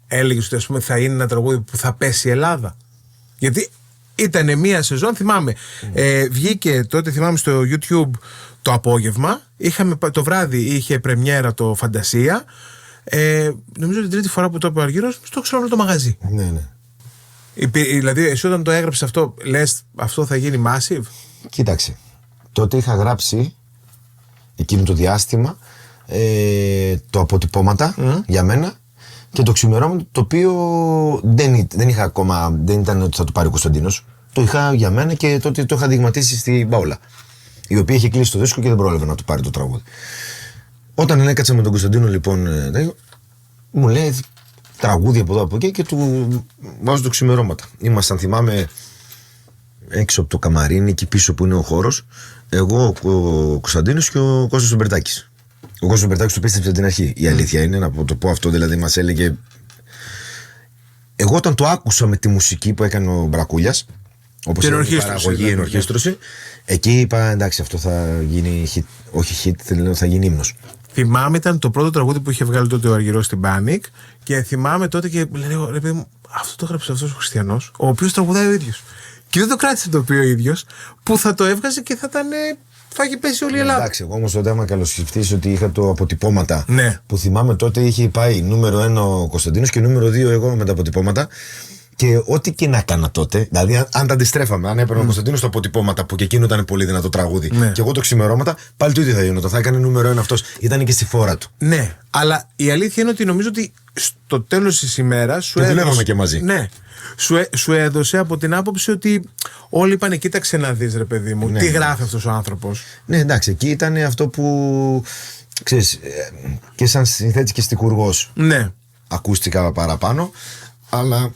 έλεγες ότι, ας πούμε, θα είναι ένα τραγούδι που θα πέσει η Ελλάδα. Γιατί ήταν μία σεζόν, θυμάμαι. Βγήκε τότε, θυμάμαι, στο YouTube το απόγευμα. Το βράδυ είχε πρεμιέρα το Φαντασία. Νομίζω την τρίτη φορά που το είπε ο Αργύρος, στο ξέρω όλο το μαγαζί. Ναι. Δηλαδή, εσύ όταν το έγραψες αυτό, λες αυτό θα γίνει massive. Κοίταξε. Τότε είχα γράψει εκείνο το διάστημα το Αποτυπώματα για μένα και το Ξημερώματα, το οποίο δεν είχα ακόμα, δεν ήταν ότι θα το πάρει ο Κωνσταντίνος. Το είχα για μένα και τότε το είχα δειγματίσει στην Παόλα, η οποία είχε κλείσει το δίσκο και δεν πρόλαβε να το πάρει το τραγούδι. Όταν έκατσα με τον Κωνσταντίνο λοιπόν, μου λέει τραγούδι από εδώ από εκεί και του βάζω το Ξημερώματα. Ήμασταν, θυμάμαι, έξω από το καμαρίνι, εκεί πίσω που είναι ο χώρος, εγώ, ο Κωνσταντίνος και ο Κώστας ο Μπερτάκης. Ο Κώστας ο Μπερτάκης το πίστεψε από την αρχή. Η αλήθεια είναι, να το πω αυτό, δηλαδή μας έλεγε. Εγώ όταν το άκουσα με τη μουσική που έκανε ο Μπρακούλιας, όπως είναι η παραγωγή, η ενορχήστρωση, εκεί είπα εντάξει, αυτό θα γίνει hit, όχι hit, θα γίνει ύμνος. Θυμάμαι, ήταν το πρώτο τραγούδι που είχε βγάλει τότε ο Αργυρός στην Panic και θυμάμαι τότε και λέω, ρε παιδί μου, αυτό το έγραψε αυτός ο Χριστιανός, ο οποίος τραγουδάει ο ίδιος. Και δεν το κράτησε το οποίο ο ίδιος, που θα το έβγαζε και θα ήταν. Θα έχει πέσει όλη η Ελλάδα. Εντάξει, εγώ όμως τότε άμα καλοσκεφτείς ότι είχα το Αποτυπώματα. Ναι. Που θυμάμαι τότε είχε πάει νούμερο 1 ο Κωνσταντίνος και νούμερο 2 εγώ με τα Αποτυπώματα. Και ό,τι και να έκανα τότε, δηλαδή αν τα αντιστρέφαμε, αν έπαιρνε ο Κωνσταντίνος το Αποτυπώματα που και εκείνο ήταν πολύ δυνατό τραγούδι, και εγώ το Ξημερώματα, πάλι το ίδιο θα γινόταν. Θα έκανε νούμερο 1 αυτός. Ήταν και στη φόρα του. Ναι, αλλά η αλήθεια είναι ότι νομίζω ότι στο τέλος της ημέρας σου έδωσε. δουλεύαμε και μαζί. Ναι. Σου έδωσε από την άποψη ότι όλοι είπανε, κοίταξε να δεις ρε παιδί μου, τι γράφει αυτός ο άνθρωπος. Ναι, εντάξει, εκεί ήταν αυτό που ξέρεις, και σαν συνθέτης και στιχουργός. Ναι. Ακούστηκα παραπάνω, αλλά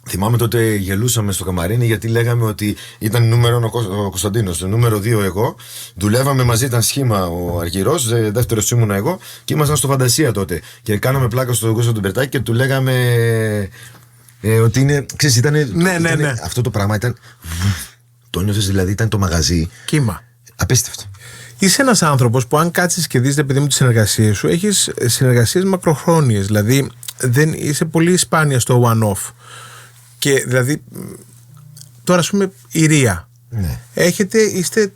θυμάμαι τότε γελούσαμε στο καμαρίνι γιατί λέγαμε ότι ήταν νούμερο 1 ο Κωνσταντίνος, νούμερο 2 εγώ. Δουλεύαμε μαζί, ήταν σχήμα ο Αργυρός, δεύτερος ήμουν εγώ και ήμασταν στο Φαντασία τότε. Και κάναμε πλάκα στον Κώστα τον Μπερτάκη και του λέγαμε. Ότι είναι, ξέρεις, ναι. Αυτό το πράγμα ήταν. Το νιώθες, δηλαδή ήταν το μαγαζί. Κύμα. Απίστευτο. Είσαι ένας άνθρωπος που αν κάτσεις και δεις, παιδί μου, τις συνεργασίες σου, έχεις συνεργασίες μακροχρόνιες. Δηλαδή είσαι πολύ σπάνια στο one-off. Και δηλαδή, τώρα ας πούμε η Ρία. Ναι. Είστε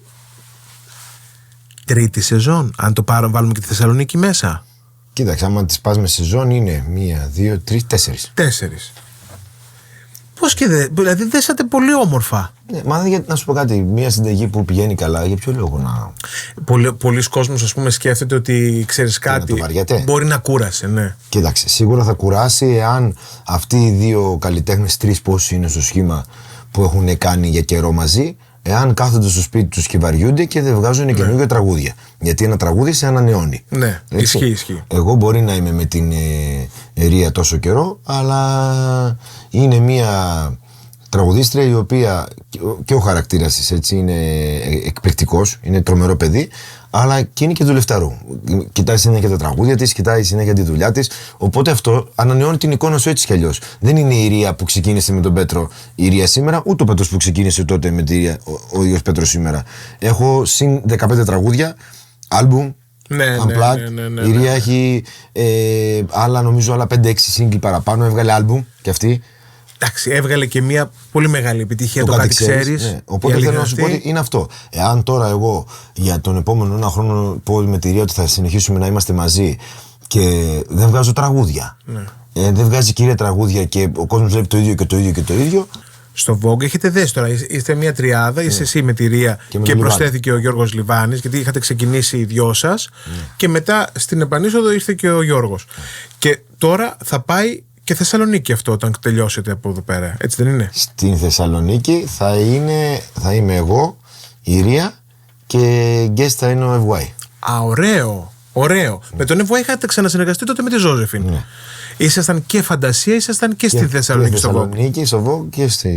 τρίτη σεζόν, αν το βάλουμε και τη Θεσσαλονίκη μέσα. Κοίταξε, άμα τις πας με σεζόν είναι 1, 2, 3, 4. 4. Πώς και δηλαδή δέσατε πολύ όμορφα. Ναι, μα να σου πω κάτι, μια συνταγή που πηγαίνει καλά, για ποιο λόγο να. Πολλοί κόσμος, ας πούμε, σκέφτεται ότι ξέρεις κάτι. Μπορεί να κούρασε, ναι. Κοίταξε, σίγουρα θα κουράσει εάν αυτοί οι δύο καλλιτέχνες, 3 πόσοι είναι στο σχήμα που έχουν κάνει για καιρό μαζί, εάν κάθονται στο σπίτι τους και βαριούνται και δεν βγάζουν καινούργια τραγούδια. Γιατί ένα τραγούδι σε ανανεώνει. Ναι, ισχύει. Εγώ μπορεί να είμαι με την Ρία τόσο καιρό, αλλά είναι μια τραγουδίστρια η οποία και ο χαρακτήρας της έτσι είναι εκπληκτικός, είναι τρομερό παιδί, αλλά και είναι και δουλευταρού. Κοιτάει συνέχεια τα τραγούδια της, κοιτάει συνέχεια τη δουλειά της. Οπότε αυτό ανανεώνει την εικόνα σου έτσι κι αλλιώς. Δεν είναι η Ρία που ξεκίνησε με τον Πέτρο η Ρία σήμερα, ούτε ο Πέτρος που ξεκίνησε τότε με τη Ρία ο ίδιος Πέτρος σήμερα. Έχω συν 15 τραγούδια, άλμπουμ. Ναι. Η Ρία έχει άλλα 5-6 σύγκλι παραπάνω, έβγαλε άλμπουμ κι αυτή. εντάξει, έβγαλε και μια πολύ μεγάλη επιτυχία το κάτι ξέρεις. Ναι. Οπότε θέλω να σου πω ότι είναι αυτό. Εάν τώρα εγώ για τον επόμενο ένα χρόνο πω με τη Ρία ότι θα συνεχίσουμε να είμαστε μαζί και δεν βγάζω τραγούδια. Ναι. Δεν βγάζει κυρία τραγούδια και ο κόσμος βλέπει το ίδιο και το ίδιο και το ίδιο. Στο Vogue έχετε δέσει τώρα, είστε μια τριάδα, είσαι εσύ με τη Ρία και προσθέθηκε ο Γιώργος Λιβάνης, γιατί είχατε ξεκινήσει οι δυο σας και μετά στην επανείσοδο ήρθε και ο Γιώργος. Και τώρα θα πάει και Θεσσαλονίκη αυτό όταν τελειώσετε από εδώ πέρα, έτσι δεν είναι? Στην Θεσσαλονίκη θα είμαι εγώ, η Ρία και guest θα είναι ο FY. Α, ωραίο. Με τον FY είχατε ξανασυνεργαστεί τότε με τη Ζώζεφιν. Ναι. Ήσασταν και Φαντασία, ήσασταν και στη Θεσσαλονίκη. Και στη Θεσσαλονίκη, στο Vogue και στη.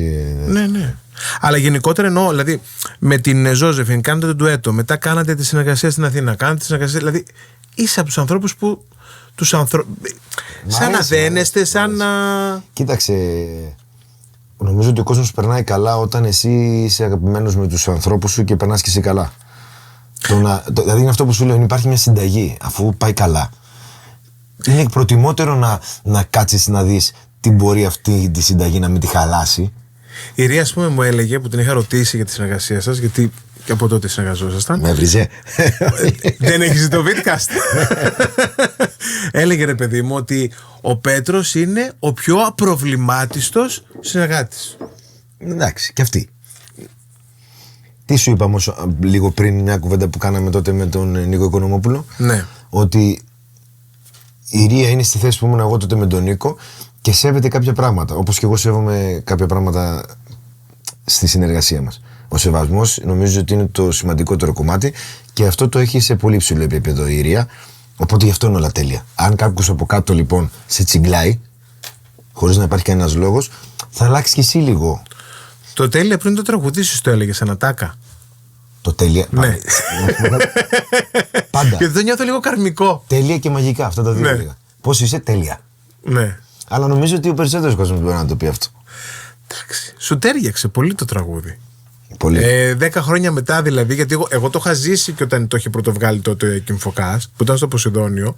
Ναι. Αλλά γενικότερα εννοώ, δηλαδή με την Ζώζεφιν κάνετε το ντουέτο, μετά κάνατε τη συνεργασία στην Αθήνα, κάνατε τη συνεργασία. Δηλαδή είσαι από τους ανθρώπους που. Σαν να δένεστε, σαν να. Κοίταξε. Νομίζω ότι ο κόσμος περνάει καλά όταν εσύ είσαι αγαπημένος με τους ανθρώπους σου και περνάς και εσύ καλά. Δηλαδή είναι αυτό που σου λέω, υπάρχει μια συνταγή αφού πάει καλά. Είναι προτιμότερο να κάτσεις να δεις τι μπορεί αυτή τη συνταγή να μην τη χαλάσει. Η Ρία, ας πούμε, μου έλεγε που την είχα ρωτήσει για τη συνεργασία σας, γιατί και από τότε συνεργαζόσασταν. Με έβριζε. Δεν έχεις το vidcast. Έλεγε, ρε παιδί μου, ότι ο Πέτρος είναι ο πιο απροβλημάτιστος συνεργάτης. Εντάξει, και αυτή. Τι σου είπα όμως λίγο πριν μια κουβέντα που κάναμε τότε με τον Νίκο Οικονομόπουλο? Ναι. Ότι η Ρία είναι στη θέση που ήμουν εγώ τότε με τον Νίκο και σέβεται κάποια πράγματα. Όπως και εγώ σέβομαι κάποια πράγματα στη συνεργασία μας. Ο σεβασμός νομίζω ότι είναι το σημαντικότερο κομμάτι και αυτό το έχει σε πολύ ψηλό επίπεδο η Ρία. Οπότε γι' αυτό είναι όλα τέλεια. Αν κάποιος από κάτω λοιπόν σε τσιγκλάει, χωρίς να υπάρχει κανένας λόγος, θα αλλάξει κι εσύ λίγο. Το τέλεια πριν το τραγουδήσεις το έλεγε σαν ατάκα. Το τέλεια. Ναι. Πάντα. Γιατί το νιώθω λίγο καρμικό. Τέλεια και μαγικά, αυτά τα δύο Ναι. έλεγα. Πώς είσαι, τέλεια. Ναι. Αλλά νομίζω ότι ο περισσότερος κόσμος μπορεί να το πει αυτό. Εντάξει. Σου τέριαξε πολύ το τραγούδι. Πολύ. 10 χρόνια μετά δηλαδή, γιατί εγώ το είχα ζήσει και όταν το είχε πρωτοβγάλει τότε ο Κιμφοκάς, που ήταν στο Ποσειδόνιο,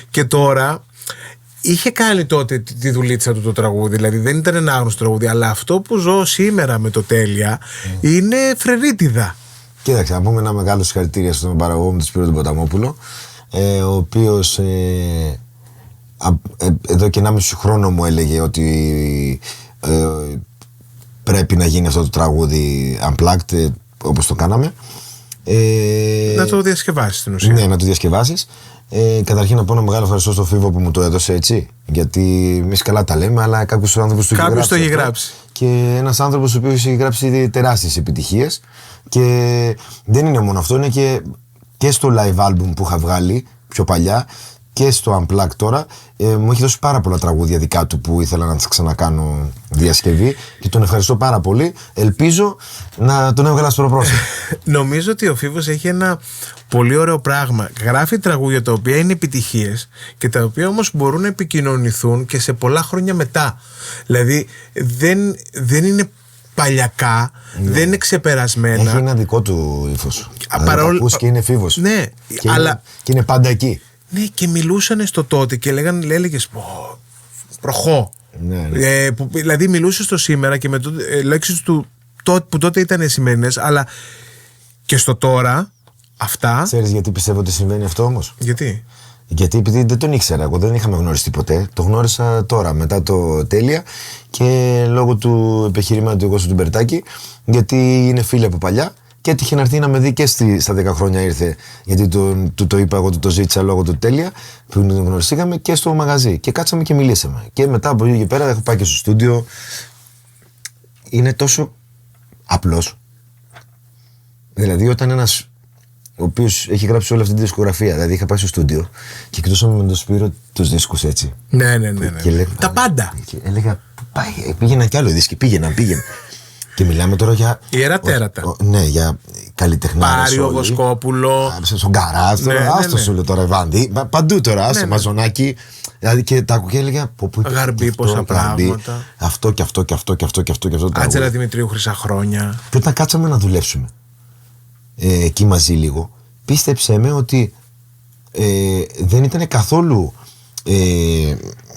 και τώρα είχε κάνει τότε τη δουλίτσα του το τραγούδι, δηλαδή δεν ήταν ένα άγνωστο τραγούδι, αλλά αυτό που ζω σήμερα με το τέλεια είναι φρενίτιδα. Κοίταξε, να πούμε ένα μεγάλο συγχαρητήρια στον παραγωγό μου, τον Σπύρο τον Ποταμόπουλο, ο οποίος εδώ και 1,5 χρόνο μου έλεγε ότι πρέπει να γίνει αυτό το τραγούδι unplugged, όπως το κάναμε. Να το διασκευάσεις στην ουσία. Ναι, να το διασκευάσεις. Καταρχήν να πω ένα μεγάλο ευχαριστώ στο Φίβο που μου το έδωσε έτσι. Γιατί εμείς καλά τα λέμε, αλλά κάποιος άνθρωπος το έχει γράψει. Και ένας άνθρωπος ο οποίος έχει γράψει τεράστιες επιτυχίες. Και δεν είναι μόνο αυτό, είναι και στο live album που είχα βγάλει πιο παλιά και στο Unplugged τώρα. Μου έχει δώσει πάρα πολλά τραγούδια δικά του που ήθελα να ξανακάνω διασκευή και τον ευχαριστώ πάρα πολύ. Ελπίζω να τον έβγαλα στο πρόσωπο. Νομίζω ότι ο Φίβος έχει ένα πολύ ωραίο πράγμα. Γράφει τραγούδια τα οποία είναι επιτυχίες και τα οποία όμως μπορούν να επικοινωνηθούν και σε πολλά χρόνια μετά. Δηλαδή δεν είναι παλιακά, δεν είναι ξεπερασμένα. Έχει ένα δικό του ύφος. Παρόλο και είναι Φίβος. Ναι, και είναι πάντα εκεί. Ναι, και μιλούσαν στο τότε και έλεγες προχώ. Ναι. Δηλαδή μιλούσε στο σήμερα και με λέξεις του που τότε ήταν σημερινές, αλλά και στο τώρα αυτά. Ξέρεις γιατί πιστεύω ότι συμβαίνει αυτό όμως? Γιατί επειδή δεν τον ήξερα, εγώ δεν είχαμε γνωριστεί ποτέ. Το γνώρισα τώρα μετά το τέλεια και λόγω του επιχειρήματος του Κώστα του Μπερτάκη, γιατί είναι φίλοι από παλιά. Και έτυχε να έρθει να με δει και στα 10 χρόνια ήρθε, γιατί το είπα εγώ, το ζήτησα λόγω του τέλεια που τον γνωριστήκαμε, και στο μαγαζί. Και κάτσαμε και μιλήσαμε. Και μετά από εκεί και πέρα έχω πάει και στο στούντιο. Είναι τόσο απλός. Δηλαδή όταν ένας ο οποίος έχει γράψει όλη αυτή τη δισκογραφία, δηλαδή είχα πάει στο στούντιο και κοιτούσαμε με τον Σπύρο τους δίσκους έτσι. Ναι. Τα πάντα. Και έλεγα, πήγαιναν κι άλλο δίσκοι, πήγαιναν. Και μιλάμε τώρα για. Ιερά τέρατα. Ναι, για καλλιτεχνάρες. Πάριο, Βοσκόπουλο. Στον Καράζ, άστο σου λέω τώρα, Βάντι. Παντού τώρα, άστο Μαζονάκι. Δηλαδή και τα ακούγε, έλεγα. Γαρμπή, πόσα πράγματα. Αυτό και αυτό και αυτό και αυτό και αυτό και αυτό. Άτζελα Δημητρίου, Χρυσά Χρόνια. Και όταν κάτσαμε να δουλέψουμε εκεί μαζί λίγο, πίστεψέ με ότι δεν ήταν καθόλου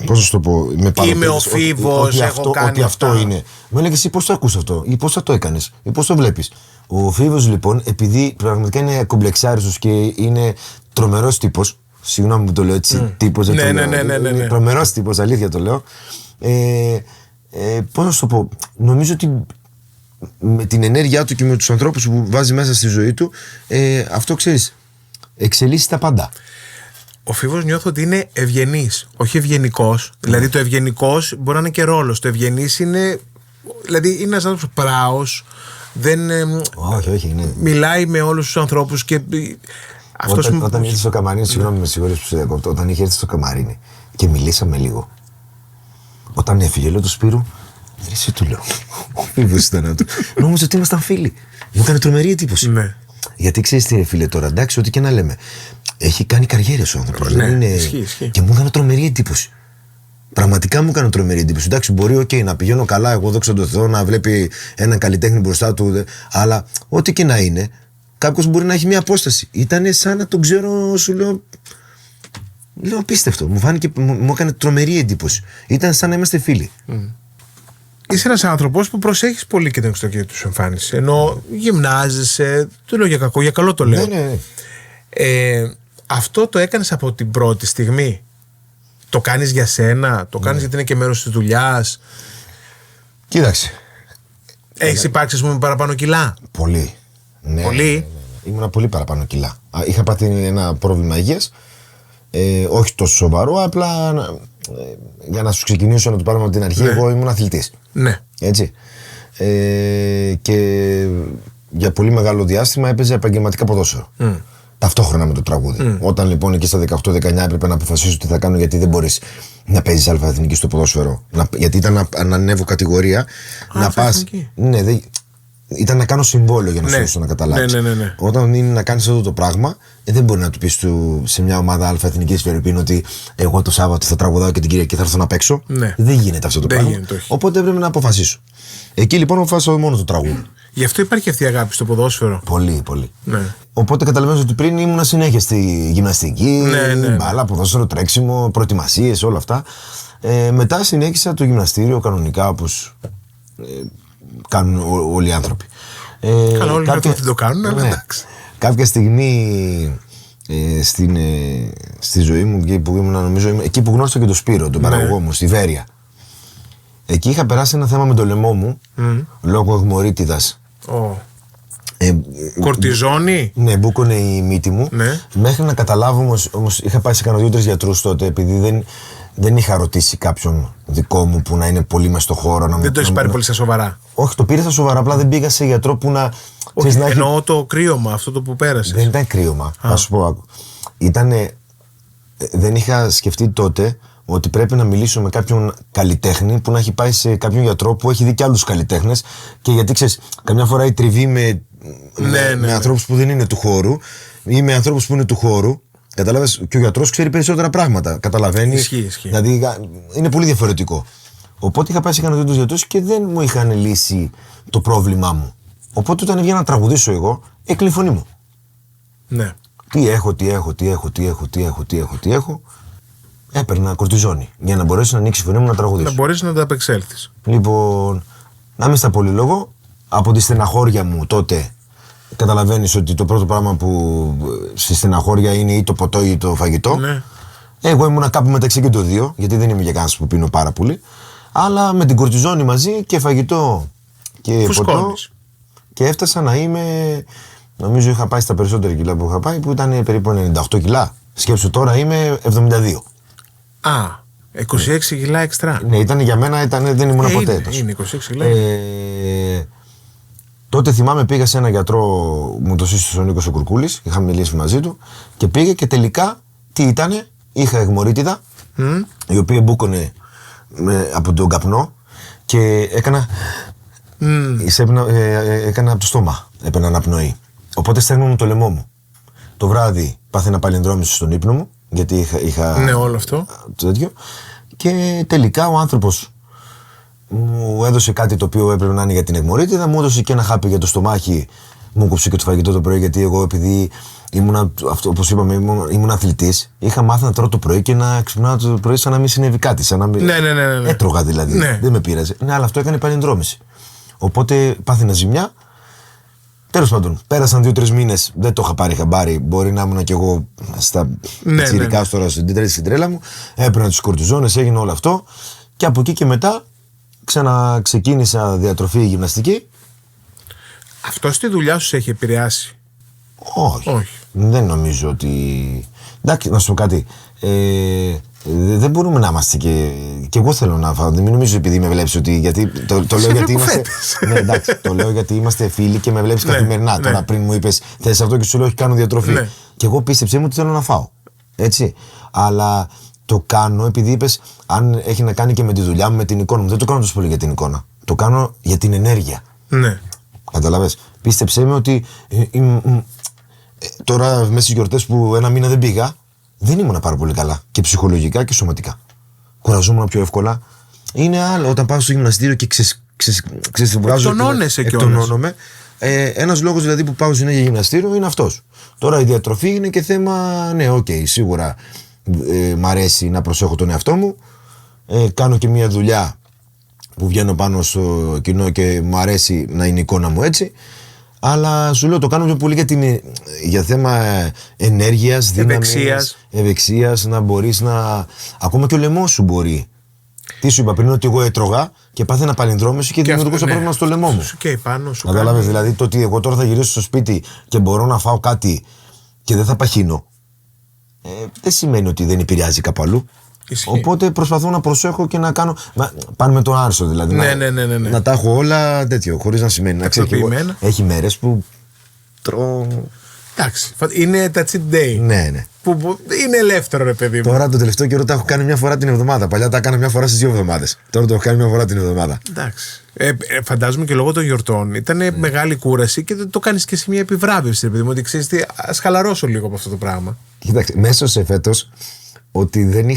Πώς να σου το πω, είμαι ο Φίβος, έχω κάνει ότι αυτό αυτά. είναι. Μου έλεγε εσύ πώς το ακούς αυτό, ή πώς θα το έκανες, ή πώς το βλέπεις. Ο Φίβος λοιπόν, επειδή πραγματικά είναι κομπλεξάριστος και είναι τρομερός τύπος, συγγνώμη που το λέω έτσι, τύπος, Ναι. είναι τρομερός τύπος, αλήθεια το λέω. Πώς να σου το πω, νομίζω ότι με την ενέργειά του και με τους ανθρώπους που βάζει μέσα στη ζωή του, αυτό ξέρεις, εξελίσσει τα πάντα. Ο Φίβος νιώθω ότι είναι ευγενής, όχι ευγενικός. Δηλαδή το ευγενικός μπορεί να είναι και ρόλος. Το ευγενής είναι. Δηλαδή είναι ένας άνθρωπος πράος. Δεν. Όχι, ναι. Μιλάει με όλους τους ανθρώπους και. Όταν ήρθε στο καμαρίνι, συγγνώμη με συγχωρείς που σε διακόπτω, όταν είχε έρθει στο καμαρίνι και μιλήσαμε λίγο. Όταν έφυγε, λέω του Σπύρου, εσύ του λέω. Ο Φίβος ήταν αυτό. Νόμιζα ότι ήμασταν φίλοι. Μου έκανε τρομερή εντύπωση. Ναι. Γιατί ξέρεις τι, φίλε, τώρα εντάξει, ό,τι και να λέμε. Έχει κάνει καριέρες ο άνθρωπος. Ναι, ισχύει. Και μου έκανε τρομερή εντύπωση. Πραγματικά μου έκανε τρομερή εντύπωση. Εντάξει, μπορεί να πηγαίνω καλά, εγώ δόξα τω Θεώ, να βλέπει έναν καλλιτέχνη μπροστά του, αλλά ό,τι και να είναι, κάποιος μπορεί να έχει μια απόσταση. Ήτανε σαν να τον ξέρω, σου λέω. Λέω απίστευτο. Μου φάνηκε, μου έκανε τρομερή εντύπωση. Ήταν σαν να είμαστε φίλοι. Είσαι ένας άνθρωπος που προσέχεις πολύ και την εξωτερική του εμφάνιση. Ενώ γυμνάζεσαι, το λέω για κακό, για καλό το λέω. Ναι. Αυτό το έκανες από την πρώτη στιγμή. Το κάνεις για σένα, το κάνεις γιατί είναι και μέρος της δουλειάς. Κοίταξε. Έχεις υπάρξει, ας πούμε, παραπάνω κιλά. Πολύ. Ναι, Πολύ. Ναι. Ήμουνα πολύ παραπάνω κιλά. Είχα πάθει ένα πρόβλημα υγείας. Όχι τόσο σοβαρό, απλά για να σου ξεκινήσω να το πάρουμε από την αρχή, εγώ ήμουν αθλητής. Ναι. Έτσι. Και για πολύ μεγάλο διάστημα έπαιζε επαγγελματικά ποδόσφαιρο. Ταυτόχρονα με το τραγούδι. Όταν λοιπόν εκεί στα 18-19 έπρεπε να αποφασίσω τι θα κάνω, γιατί δεν μπορείς να παίζεις αλφα-εθνική στο ποδόσφαιρο. Γιατί ήταν να ανέβω κατηγορία, να πας. Ναι, ήταν να κάνω συμβόλαιο για να σου δώσω να καταλάβεις. Ναι. Όταν είναι να κάνεις αυτό το πράγμα, δεν μπορεί να του πεις σε μια ομάδα αλφα-εθνικής Φερρυπίν ότι εγώ το Σάββατο θα τραγουδάω και την Κυριακή θα έρθω να παίξω. Ναι. Δεν γίνεται αυτό το πράγμα. Γίνεται, οπότε έπρεπε να αποφασίσω. Εκεί λοιπόν αποφάσισα μόνο το τραγούδι. Γι' αυτό υπάρχει αυτή η αγάπη στο ποδόσφαιρο. Πολύ, πολύ. Ναι. Οπότε καταλαβαίνεις ότι πριν ήμουν συνέχεια στη γυμναστική, μπάλα, ποδόσφαιρο, τρέξιμο, προετοιμασίες, όλα αυτά. Μετά συνέχισα το γυμναστήριο κανονικά όπως κάνουν όλοι οι άνθρωποι. Καλά, όλοι οι άνθρωποι δεν το κάνουν, αλλά εντάξει. Κάποια στιγμή στη ζωή μου, εκεί που ήμουν, νομίζω, εκεί που γνώρισα και τον Σπύρο, τον παραγωγό μου, στη Βέρεια. Εκεί είχα περάσει ένα θέμα με το λαιμό μου, λόγω αιγμωρίτιδας. Κορτιζόνη. Ναι, μπούκωνε η μύτη μου. Ναι. Μέχρι να καταλάβω όμως είχα πάει σε κανένα 2-3 γιατρούς τότε, επειδή δεν είχα ρωτήσει κάποιον δικό μου που να είναι πολύ μες στο χώρο. Δεν το έχεις πάρει πολύ στα σοβαρά. Όχι, το πήρα στα σοβαρά, απλά δεν πήγα σε γιατρό που να. Όχι, εννοώ το κρύωμα, αυτό το που πέρασες. Δεν ήταν κρύωμα. Θα σου πω. Δεν είχα σκεφτεί τότε ότι πρέπει να μιλήσω με κάποιον καλλιτέχνη που να έχει πάει σε κάποιον γιατρό που έχει δει και άλλους καλλιτέχνες. Και γιατί ξέρεις, καμιά φορά η τριβή με ανθρώπους που δεν είναι του χώρου ή με ανθρώπους που είναι του χώρου. Κατάλαβες, και ο γιατρός ξέρει περισσότερα πράγματα. Καταλαβαίνει. Ισχύει. Δηλαδή είναι πολύ διαφορετικό. Οπότε είχα πάει σε κανένα δύο γιατρούς και δεν μου είχαν λύσει το πρόβλημά μου. Οπότε όταν βγαίνα να τραγουδήσω εγώ, έκλεινε η φωνή μου. Ναι. Τι έχω. Έπαιρνα κορτιζόνη για να μπορέσει να ανοίξει η φωνή μου να τραγουδήσω. Να μπορέσει να τα απεξέλθεις. Λοιπόν, να μην στα πολύ λόγο, από τη στεναχώρια μου τότε, καταλαβαίνεις ότι το πρώτο πράγμα που στη στεναχώρια είναι ή το ποτό ή το φαγητό. Ναι. Εγώ ήμουνα κάπου μεταξύ και των δύο, γιατί δεν είμαι για κανένας που πίνω πάρα πολύ. Αλλά με την κορτιζόνη μαζί και φαγητό και ποτό. Και έφτασα να είμαι. Νομίζω είχα πάει στα περισσότερα κιλά που είχα πάει, που ήταν περίπου 98 κιλά. Σκέψου τώρα είμαι 72. 26 κιλά εξτρά. Ναι, ήταν για μένα, δεν ήμουν ποτέ. Είναι 26 κιλά. Τότε θυμάμαι πήγα σε ένα γιατρό, μου το σύστησε ο Νίκος ο Κουρκούλης, είχαμε μιλήσει μαζί του και πήγε και τελικά τι ήτανε, είχα αιγμωρίτιδα, η οποία μπούκωνε από τον καπνό και έκανα από το στόμα, έπαιρνα αναπνοή. Οπότε στέλνουν το λαιμό μου. Το βράδυ πάθαινα παλινδρόμηση στον ύπνο μου, γιατί είχα ναι, όλο αυτό. Το τέτοιο. Και τελικά ο άνθρωπος μου έδωσε κάτι το οποίο έπρεπε να είναι για την αιγμωρίτιδα, μου έδωσε και ένα χάπι για το στομάχι μου κόψε και το φαγητό το πρωί, γιατί εγώ επειδή όπως είπαμε, ήμουν αθλητής, είχα μάθει να τρώω το πρωί και να ξυπνάω το πρωί σαν να μην συνέβη κάτι. Σαν να μην... Ναι. Έτρωγα δηλαδή. Ναι. Δεν με πείραζε. Ναι, αλλά αυτό έκανε παλινδρόμηση. Οπότε πάθηνα ζημιά. Τέλος πάντων, πέρασαν 2-3 μήνες, δεν το είχα πάρει χαμπάρι. Μπορεί να ήμουν κι εγώ στα πιτσιρικά τώρα στην τρέλα μου. Έπαιρνα τους κορτιζόνες, έγινε όλο αυτό. Και από εκεί και μετά ξαναξεκίνησα διατροφή γυμναστική. Αυτό στη δουλειά σου σε έχει επηρεάσει? Όχι. Δεν νομίζω ότι. Εντάξει, να σου πω κάτι. Δεν μπορούμε να είμαστε και εγώ θέλω να φάω. Δεν νομίζω επειδή με βλέπεις ότι. Γιατί το λέω γιατί είμαστε. Ναι, εντάξει, το λέω γιατί είμαστε φίλοι και με βλέπεις καθημερινά. Τώρα πριν μου είπες θες αυτό και σου λέω όχι, κάνω διατροφή. Ναι. Και εγώ πίστεψέ μου ότι θέλω να φάω. Έτσι. Αλλά το κάνω επειδή είπες αν έχει να κάνει και με τη δουλειά μου, με την εικόνα μου. Δεν το κάνω τόσο πολύ για την εικόνα. Το κάνω για την ενέργεια. Ναι. Καταλαβες. Πίστεψέ με ότι. Τώρα μέσα στις γιορτές που ένα μήνα δεν πήγα, δεν ήμουν πάρα πολύ καλά και ψυχολογικά και σωματικά. Κουραζόμουν πιο εύκολα. Είναι άλλο όταν πάω στο γυμναστήριο και ξεσυμβράζω. Εκτονώνομαι. Ένας λόγος δηλαδή που πάω συνέχεια γυμναστήριο είναι αυτός. Τώρα η διατροφή είναι και θέμα. Ναι, σίγουρα μ' αρέσει να προσέχω τον εαυτό μου. Κάνω και μια δουλειά που βγαίνω πάνω στο κοινό και μου αρέσει να είναι η εικόνα μου έτσι. Αλλά σου λέω το κάνω πιο πολύ για θέμα ενέργειας, δύναμης, ευεξίας, να μπορείς να. Ακόμα και ο λαιμός σου μπορεί. Τι σου είπα πριν, ότι εγώ έτρωγα και πάθαινα παλινδρόμηση και δημιουργούσα πρόβλημα στο λαιμό μου. Σου καίει πάνω, σου. Καταλάβες, δηλαδή το ότι εγώ τώρα θα γυρίσω στο σπίτι και μπορώ να φάω κάτι και δεν θα παχύνω, δεν σημαίνει ότι δεν επηρεάζει κάπου αλλού. Ισχύει. Οπότε προσπαθώ να προσέχω και να κάνω. Πάνε με τον άρσο δηλαδή. Ναι. Να τα έχω όλα τέτοιο, χωρίς να σημαίνει. Να ξέρει, έχει μέρες που τρώω. Εντάξει. Είναι τα cheat day. Ναι. Που είναι ελεύθερο, ρε παιδί μου. Τώρα το τελευταίο καιρό τα έχω κάνει μια φορά την εβδομάδα. Παλιά τα έκανα μια φορά στις 2 εβδομάδες. Τώρα το έχω κάνει μια φορά την εβδομάδα. Εντάξει. Φαντάζομαι και λόγω των γιορτών ήταν μεγάλη κούραση και το κάνεις και σε μια επιβράβευση, ρε παιδί μου. Ότι ξέρεις τι, ας χαλαρώσω λίγο από αυτό το πράγμα. Κοίταξε, μέσω σε φέτος. Ότι δεν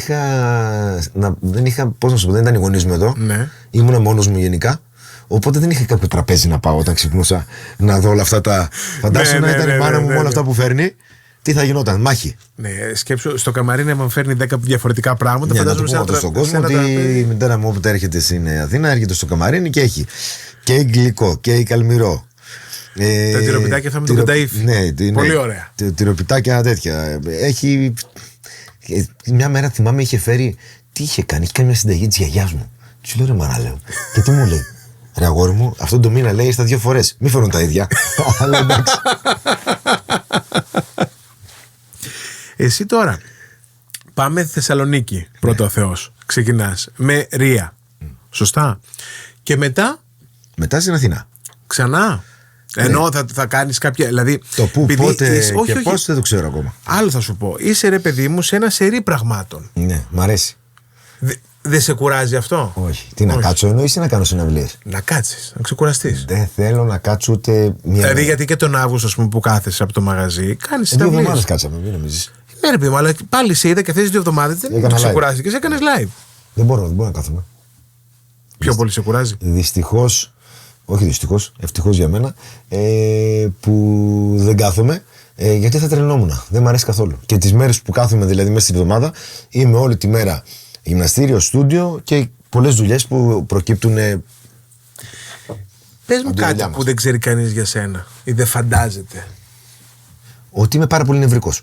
είχα. Πώς να σου πω, δεν ήταν οι γονείς μου εδώ. Ναι. Ήμουνα μόνος μου γενικά. Οπότε δεν είχα κάποιο τραπέζι να πάω όταν ξυπνούσα να δω όλα αυτά τα. Φαντάσου να ήταν η μάνα μου με όλα αυτά που φέρνει. Τι θα γινόταν, μάχη. Ναι, σκέψου στο καμαρίνι, άμα φέρνει 10 διαφορετικά πράγματα. Για φαντάζομαι να το πούμε στον κόσμο ότι η μητέρα μου όποτε έρχεται στην Αθήνα, έρχεται στο καμαρίνι και έχει και γλυκό και καλμυρό. Τα τυροπιτάκια αυτά με τον κονταΐφι. Ναι, πολύ ωραία. Τυροπιτάκια τέτοια. Έχει. Μια μέρα θυμάμαι είχε φέρει. Τι είχε κάνει, είχε κάνει μια συνταγή της γιαγιάς μου. Του λέω ρε μάνα, λέω. Και τι μου λέει. Ρε αγόρι μου, αυτόν τον μήνα λέει στα 2 φορές. Μη φέρουν τα ίδια. Αλλά εντάξει. Εσύ τώρα πάμε Θεσσαλονίκη, πρώτο ο Θεός. Ξεκινάς με Ρία. Σωστά. Και μετά. Μετά στην Αθήνα. Ξανά. Ενώ θα κάνεις κάποια. Δηλαδή, το πού, πότε και πώς δεν το ξέρω ακόμα. Άλλο θα σου πω. Είσαι ρε παιδί μου σε ένα σερί πραγμάτων. Ναι, μ' αρέσει. Δεν σε κουράζει αυτό? Όχι. Τι να κάτσω εννοείς ή να κάνω συναυλίες? Να κάτσεις, να ξεκουραστείς. Δεν θέλω να κάτσω ούτε μία. Δηλαδή, γιατί και τον Αύγουστο, ας πούμε, που κάθεσαι από το μαγαζί, κάνεις 2 συναυλίες. εβδομάδες κάτσαμε, μην νομίζεις. Ναι, ρε παιδί μου, αλλά πάλι σε είδα και αυτές τις 2 εβδομάδες δεν ξεκουράστηκες, έκανες live. Δεν μπορώ να κάθομαι. Πιο πολύ σε κουράζει? Δυστυχώς. Όχι δυστυχώς, ευτυχώς για μένα, που δεν κάθομαι, γιατί θα τρελνόμουν. Δεν μου αρέσει καθόλου. Και τις μέρες που κάθομαι, δηλαδή μέσα στην εβδομάδα, είμαι όλη τη μέρα γυμναστήριο, στούντιο και πολλές δουλειές που προκύπτουν. Πες μου κάτι που δεν ξέρει κανείς για σένα ή δεν φαντάζεται. Ότι είμαι πάρα πολύ νευρικός.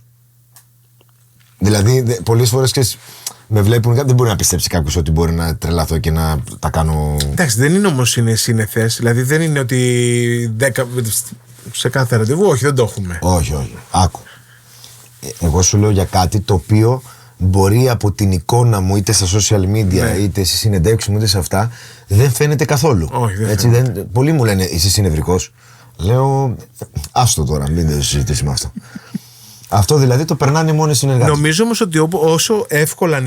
Δηλαδή, πολλές φορές με βλέπουν, δεν μπορεί να πιστέψει κάποιος ότι μπορεί να τρελαθώ και να τα κάνω. Εντάξει, δεν είναι όμως συνηθές. Δηλαδή, δεν είναι ότι 10 σε κάθε ραντεβού, όχι, δεν το έχουμε. Όχι. Άκου. Εγώ σου λέω για κάτι το οποίο μπορεί από την εικόνα μου, είτε στα social media, είτε στις συνεντεύξεις μου, είτε σε αυτά, δεν φαίνεται καθόλου. Όχι, δεν έτσι, πολλοί μου λένε, είσαι νευρικός. Λέω, άστο τώρα, μην το συζητήσουμε αυτό. Αυτό δηλαδή το περνάνε μόνο οι συνεργάτες. Νομίζω όμως ότι όσο εύκολα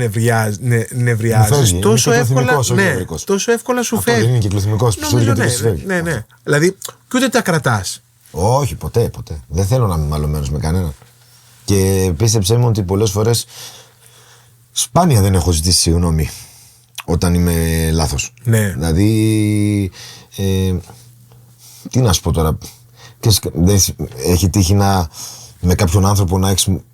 νευριάζεις, τόσο εύκολα σου φέρει. Αυτό είναι κυκλοθυμικός που σου φέρει. Ναι. Δηλαδή, και ούτε τα κρατάς. Όχι, ποτέ. Δεν θέλω να είμαι μαλωμένος με κανέναν. Και πίστεψέ μου ότι πολλές φορές σπάνια δεν έχω ζητήσει συγγνώμη όταν είμαι λάθος. Ναι. Δηλαδή, τι να σου πω τώρα. Και έχει τύχει με κάποιον άνθρωπο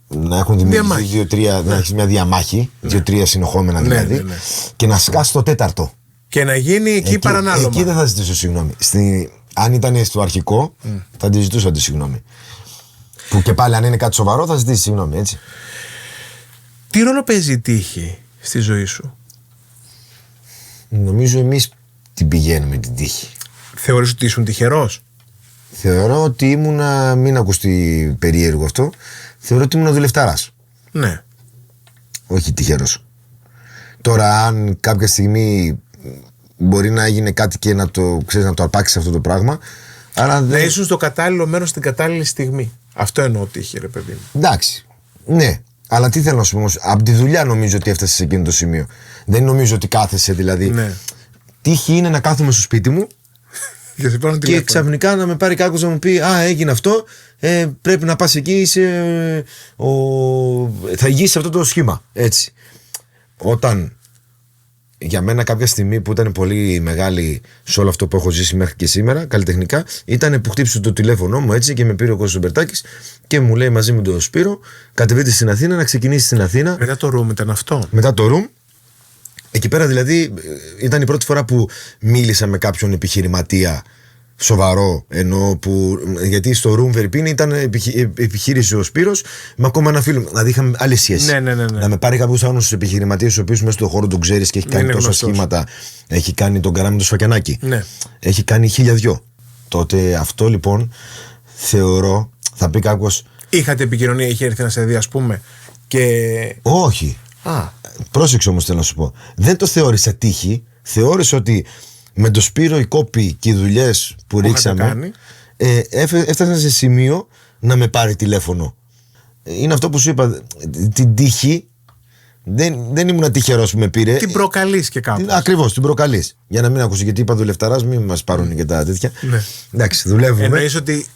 να έχουν δημιουργήσει 2-3, να έχει μια διαμάχη, 2-3 συνεχόμενα δηλαδή, ναι. Και να σκάσει το τέταρτο. Και να γίνει εκεί παρανάλωμα. Εκεί δεν θα ζητήσω συγγνώμη. Αν ήταν στο αρχικό, θα τη ζητούσα τη συγγνώμη. Που και πάλι αν είναι κάτι σοβαρό θα ζητήσει συγγνώμη, έτσι. Τι ρόλο παίζει η τύχη στη ζωή σου? Νομίζω εμείς την πηγαίνουμε την τύχη. Θεωρείς ότι ήσουν τυχερός? Θεωρώ ότι ήμουνα, μην ακουστεί περίεργο αυτό, θεωρώ ότι ήμουν δουλευτάρας. Ναι. Όχι τυχερός. Τώρα αν κάποια στιγμή μπορεί να έγινε κάτι και να το αρπάξεις αυτό το πράγμα, άρα να ήσουν στο κατάλληλο μέρος στην κατάλληλη στιγμή. Αυτό εννοώ τύχη, ρε παιδί μου. Εντάξει, ναι. Αλλά τι θέλω να σου πω όμως, από τη δουλειά νομίζω ότι έφτασε σε εκείνο το σημείο. Δεν νομίζω ότι κάθεσαι δηλαδή. Ναι. Τύχη είναι να κάθομαι στο σπίτι μου και ξαφνικά να με πάρει κάποιος να μου πει «Α, έγινε αυτό, πρέπει να πας εκεί, θα υγείς αυτό το σχήμα». Έτσι. Όταν για μένα κάποια στιγμή που ήταν πολύ μεγάλη σε όλο αυτό που έχω ζήσει μέχρι και σήμερα, καλλιτεχνικά, ήταν που χτύπησε το τηλέφωνο μου έτσι και με πήρε ο Κώστας Μπερτάκης και μου λέει μαζί με τον Σπύρο, κατεβείτε στην Αθήνα, να ξεκινήσει στην Αθήνα. Μετά το Room ήταν αυτό. Μετά το Room. Εκεί πέρα δηλαδή ήταν η πρώτη φορά που μίλησα με κάποιον επιχειρηματία σοβαρό, εννοώ που. Γιατί στο Room Verpini ήταν επιχείρηση ο Σπύρος με ακόμα ένα φίλο. Δηλαδή είχαμε άλλη σχέση. Ναι. Να με πάρει κάποιο άλλου επιχειρηματίες, ο οποίος μέσα στον χώρο τον ξέρεις και έχει κάνει τόσα σχήματα. Έχει κάνει τον Καράμι το Σφακιανάκι. Ναι. Έχει κάνει 1002. Τότε αυτό λοιπόν θεωρώ, θα πει κάποιος. Είχατε επικοινωνία, είχε έρθει να σε δει, ας πούμε. Και. Όχι. Πρόσεξε όμως, θέλω να σου πω. Δεν το θεώρησα τύχη. Θεώρησα ότι με το Σπύρο οι κόποι και οι δουλειές που ρίξαμε έφτασαν σε σημείο να με πάρει τηλέφωνο. Είναι αυτό που σου είπα. Την τύχη δεν ήμουν τυχερός που με πήρε. Την προκαλείς και κάπως. Ακριβώς, την προκαλείς. Για να μην ακούσει, γιατί είπα δουλευταράς, μην μας πάρουν και τα τέτοια. Ναι. Εντάξει, δουλεύουμε. Εννοείς ότι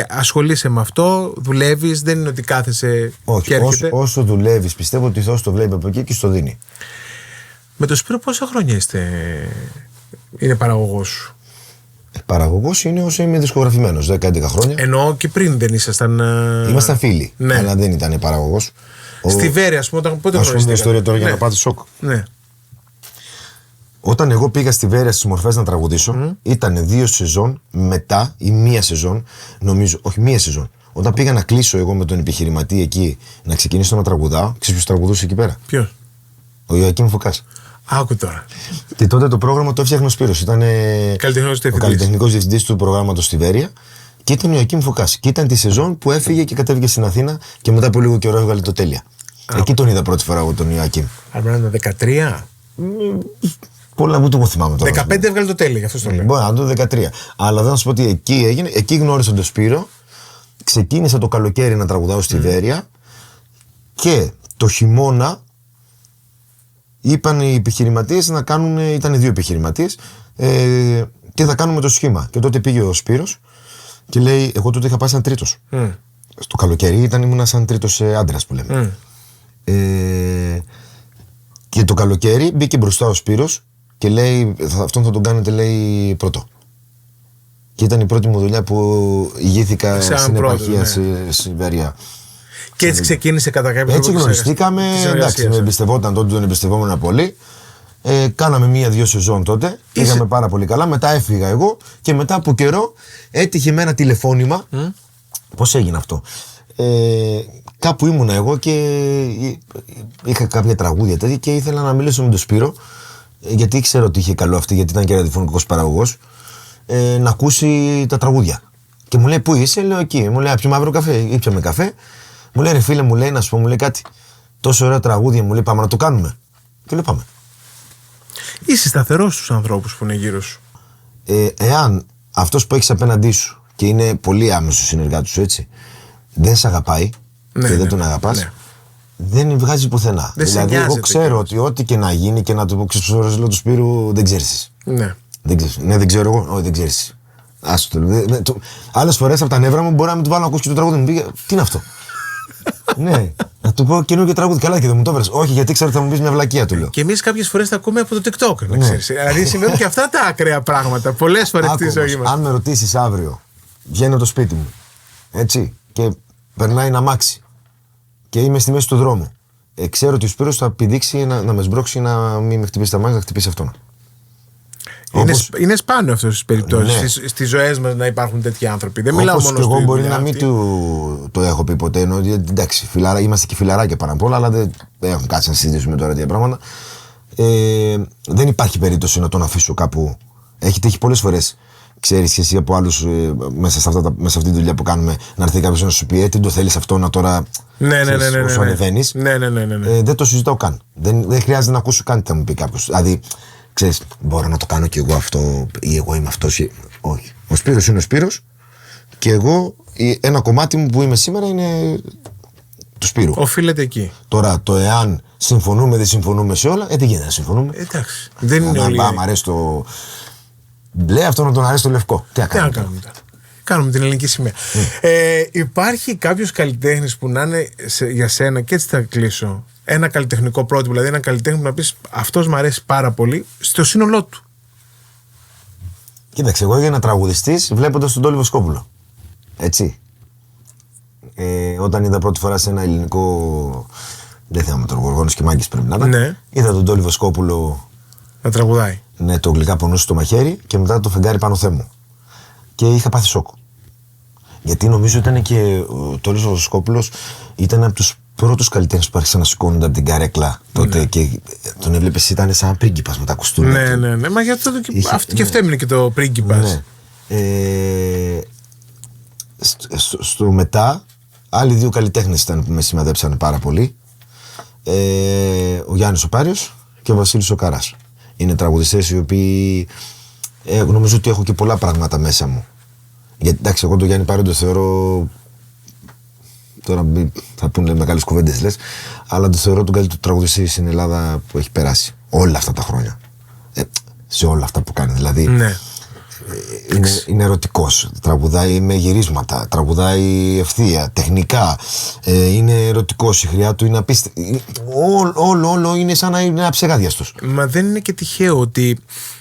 ασχολείσαι με αυτό, δουλεύεις, δεν είναι ότι κάθεσαι. Όχι, όσο δουλεύεις, πιστεύω ότι ο Θεός το βλέπει από εκεί και στο δίνει. Με το Σπύρο πόσα χρόνια είναι παραγωγός σου? Παραγωγός είναι όσο είμαι δισκογραφημένος, 10-11 χρόνια. Εννοώ και πριν δεν ήσασταν. Ήμασταν φίλοι, ναι. Αλλά δεν ήταν παραγωγός. Στη Βέρεια, ας πούμε, πότε γνωρίστηκατε? Ας πούμε μια ιστορία τώρα για να πάτε σοκ. Ναι. Όταν εγώ πήγα στη Βέρεια στις Μορφές να τραγουδήσω, ήταν 2 σεζόν μετά ή 1 σεζόν, νομίζω, όχι 1 σεζόν. Όταν πήγα να κλείσω εγώ με τον επιχειρηματή εκεί, να ξεκινήσω να τραγουδάω, ξέρεις ποιος τραγουδούσε εκεί πέρα? Ποιος? Ο Ιωακίμ Φωκάς. Άκου τώρα. Και τότε το πρόγραμμα το έφτιαχνε ο Σπύρος. Ήταν ο καλλιτεχνικός διευθυντής του προγράμματος στη Βέρεια και ήταν ο Ιωακίμ Φωκάς. Και ήταν τη σεζόν που έφυγε και κατέβηκε στην Αθήνα και μετά από λίγο καιρό έβγαλε το Τέλεια. Εκεί τον είδα πρώτη φορά εγώ τον Ιωακίμ. Αν πρέπει να είναι 13. Πολλά μου το θυμάμαι τώρα. 15 έβγαλε το Τέλεια, γι' αυτό το λέω. Μπορεί να το 13. Αλλά δεν να σου πω ότι εκεί έγινε. Εκεί γνώρισα τον Σπύρο. Ξεκίνησα το καλοκαίρι να τραγουδάω στη Βέρεια και το χειμώνα είπαν οι επιχειρηματίες να κάνουν. Ήταν 2 επιχειρηματίες και θα κάνουμε το σχήμα. Και τότε πήγε ο Σπύρος και λέει: εγώ τότε είχα πάει σαν τρίτος. Στο καλοκαίρι ήμουνα σαν τρίτος άντρας που λέμε. Και το καλοκαίρι μπήκε μπροστά ο Σπύρος και λέει: αυτόν θα τον κάνετε, λέει, πρώτο. Και ήταν η πρώτη μου δουλειά που ηγήθηκα στην επαρχία στη Βέρεια. Και έτσι ξεκίνησε κατά κάποιο τρόπο. Έτσι γνωριστήκαμε. Εντάξει, με εμπιστευόταν τότε, τον εμπιστευόμουν πολύ. Κάναμε 1-2 σεζόν τότε. Πήγαμε πάρα πολύ καλά. Μετά έφυγα εγώ και μετά από καιρό έτυχε με ένα τηλεφώνημα. Πώς έγινε αυτό? Κάπου ήμουνα εγώ και είχα κάποια τραγούδια τέτοια και ήθελα να μιλήσω με τον Σπύρο, γιατί ήξερα ότι είχε καλό αυτή, γιατί ήταν και ραδιοφωνικός παραγωγός, να ακούσει τα τραγούδια. Και μου λέει: πού είσαι? Λέω: εκεί. Μου λέει: πιούμε αύριο καφέ? Ήπιαμε καφέ. Μου λέει: ρε φίλε, μου λέει, να σου πω, μου λέει κάτι. Τόσο ωραία τραγούδια, μου λέει, πάμε να το κάνουμε. Και λέω: πάμε. Είσαι σταθερός στους ανθρώπους που είναι γύρω σου. Εάν αυτός που έχεις απέναντί σου και είναι πολύ άμεσος συνεργάτης σου, έτσι, δεν σε αγαπάει και δεν τον αγαπάς, δεν βγάζει πουθενά. Δηλαδή, εγώ ξέρω ότι ό,τι και να γίνει και να το πω, ξέρω του Σπύρου, δεν ξέρεις. Ναι. Δεν ξέρω εγώ, όχι, δεν ξέρεις. Άλλες φορές από τα νεύρα μου μπορεί να μην του βάλω να ακούσει και το τραγούδι μου. Πήγε, τι είναι αυτό? Ναι, να του πω καινούργιο τραγούδι. Καλά, και δεν μου το έβρες. Όχι, γιατί ξέρω ότι θα μου πεις μια βλακεία, του λέω. Και εμείς κάποιες φορές τα ακούμε από το TikTok, να ξέρεις. Δηλαδή συμβαίνουν και αυτά τα ακραία πράγματα πολλές φορές στη ζωή μας. Αν με ρωτήσεις αύριο βγαίνει από το σπίτι μου. Έτσι. Και περνάει ένα αμάξι. Και είμαι στη μέση του δρόμου. Ξέρω ότι ο Σπύρος θα πηδήξει να με σμπρώξει, να μην με χτυπήσει τα μάτια, να χτυπήσει αυτόν. Είναι σπάνιο αυτές τις περιπτώσεις. Ναι. Στις ζωές μας να υπάρχουν τέτοιοι άνθρωποι. Δεν μιλάω όπως μόνο και εγώ στη μπορεί δουλειά να μην αυτή. το έχω πει ποτέ. Ενώ, εντάξει, είμαστε και φιλαράκια πάνω απ' όλα, αλλά δεν έχουμε κάτσει να συζητήσουμε τώρα τέτοια πράγματα. Δεν υπάρχει περίπτωση να τον αφήσω κάπου. Έχει τύχει πολλές φορές. Ξέρεις και εσύ από άλλους μέσα σε αυτή τη δουλειά που κάνουμε να έρθει κάποιος να σου πει τι το θέλεις αυτό να τώρα. Ναι. Όσο ανεβαίνεις. Ναι. Δεν το συζητάω καν. Δεν χρειάζεται να ακούσω καν τι θα μου πει κάποιος. Δηλαδή, ξέρεις, μπορώ να το κάνω κι εγώ αυτό ή εγώ είμαι αυτός. Όχι. Ο Σπύρος είναι ο Σπύρος και εγώ ένα κομμάτι μου που είμαι σήμερα είναι του Σπύρου. Οφείλεται εκεί. Τώρα το εάν συμφωνούμε δεν συμφωνούμε σε όλα, τι γίνεται να συμφωνούμε. Εντάξει. Δεν είναι όλοι. Αν αρέσει το μπλε, αυτό να τον αρέσει το λευκό. Τι να κάνουμε τώρα. Κάνουμε την ελληνική σημαία. Υπάρχει κάποιος καλλιτέχνης που να είναι για σένα, και έτσι θα κλείσω, ένα καλλιτεχνικό πρότυπο, δηλαδή ένα καλλιτέχνη που να πεις αυτός μου αρέσει πάρα πολύ στο σύνολό του? Κοίταξε, εγώ έγινα τραγουδιστής βλέποντας τον Τόλι Βοσκόπουλο. Έτσι. Όταν είδα πρώτη φορά σε ένα ελληνικό. Δεν θυμάμαι τον Γοργόνος και Μάγκης πρέπει να ήταν. Ναι. Είδα τον Τόλι Βοσκόπουλο να τραγουδάει. Ναι, το γλυκά πονούσε στο μαχαίρι και μετά το φεγγάρι πάνω θέμου. Και είχα πάθει σοκ. Γιατί νομίζω ήταν και ο Τόλις Βοσκόπουλος ήταν από τους πρώτους καλλιτέχνες που άρχισαν να σηκώνονται από την καρέκλα τότε. Ναι. Και τον έβλεπες, ήταν σαν πρίγκιπας με τα κουστούμια. Ναι. Μα γι' αυτό και αυτό έμεινε και το πρίγκιπας. Ναι. Στο μετά, άλλοι δύο καλλιτέχνες ήταν που με σημαδέψανε πάρα πολύ. Ο Γιάννης ο Πάριος και ο Βασίλης ο Καράς. Είναι τραγουδιστές οι οποίοι νομίζω ότι έχω και πολλά πράγματα μέσα μου. Γιατί εντάξει, εγώ τον Γιάννη Πάριο το θεωρώ. Τώρα θα πούνε μεγάλες κουβέντες λες, αλλά το θεωρώ τον καλύτερο τραγουδιστή στην Ελλάδα που έχει περάσει όλα αυτά τα χρόνια. Σε όλα αυτά που κάνει. Δηλαδή. Ναι. Είναι ερωτικός. Τραγουδάει με γυρίσματα, τραγουδάει ευθεία, τεχνικά. Είναι ερωτικός, η χρειά του είναι απίστευτη. Όλο είναι σαν να είναι ένα ψεγάδιαστος. Μα δεν είναι και τυχαίο ότι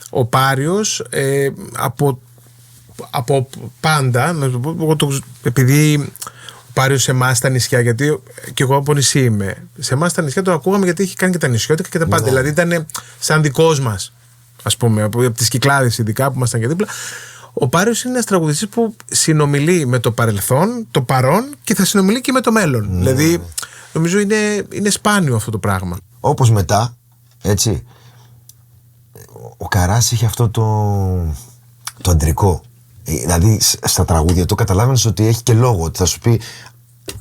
ο Πάριος από πάντα, επειδή ο Πάριος σε εμάς στα νησιά, γιατί και εγώ από νησί είμαι, σε εμάς στα νησιά το ακούγαμε γιατί είχε κάνει και τα νησιώτικα και τα πάντα. Δηλαδή ήταν σαν δικός μας. Ας πούμε, από τις Κυκλάδες ειδικά που ήμασταν και δίπλα. Ο Πάριος είναι ένας τραγουδιστής που συνομιλεί με το παρελθόν, το παρόν και θα συνομιλεί και με το μέλλον. Δηλαδή, νομίζω είναι σπάνιο αυτό το πράγμα. Όπως μετά, έτσι, ο Καράς είχε αυτό το αντρικό. Δηλαδή, στα τραγούδια του καταλάβαινες ότι έχει και λόγο. Ότι θα σου πει,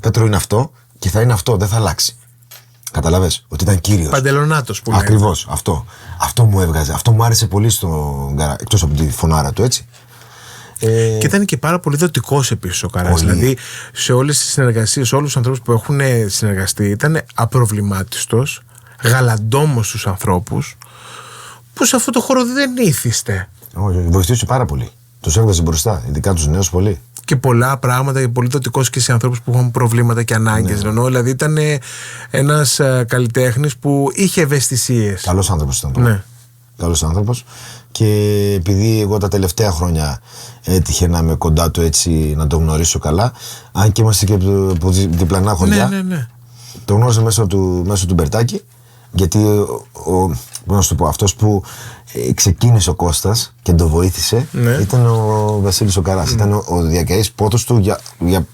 Πέτρο είναι αυτό και θα είναι αυτό, δεν θα αλλάξει. Καταλαβες, ότι ήταν κύριος. Παντελονάτος που λέει. Ακριβώς, αυτό. Αυτό μου έβγαζε. Αυτό μου άρεσε πολύ στον Καρά, εκτός από τη φωνάρα του, έτσι. Και ήταν και πάρα πολύ δοτικός επίσης ο Καράς. Δηλαδή, σε όλες τις συνεργασίες, σε όλους τους ανθρώπους που έχουν συνεργαστεί, ήταν απροβλημάτιστος, γαλαντόμος στους ανθρώπους, που σε αυτό το χώρο δεν ήθιστε. Όχι, βοηθούσε πάρα πολύ. Τους έβγαζε μπροστά, ειδικά τους νέους πολύ. Και πολλά πράγματα, πολύ δοτικός και σε ανθρώπους που έχουν προβλήματα και ανάγκες. Ναι. Δηλαδή ήταν ένας καλλιτέχνης που είχε ευαισθησίες. Καλός άνθρωπος ήταν. Ναι. Καλός άνθρωπος. Και επειδή εγώ τα τελευταία χρόνια έτυχε να είμαι κοντά του, έτσι να το γνωρίσω καλά, αν και είμαστε και από διπλανά χωριά, ναι. το γνώρισα μέσω του Μπερτάκη, γιατί να σου το πω, αυτός που ξεκίνησε ο Κώστας και τον βοήθησε, ναι, ήταν ο Βασίλης ο Καράς. Ήταν ο διακαής πότος του για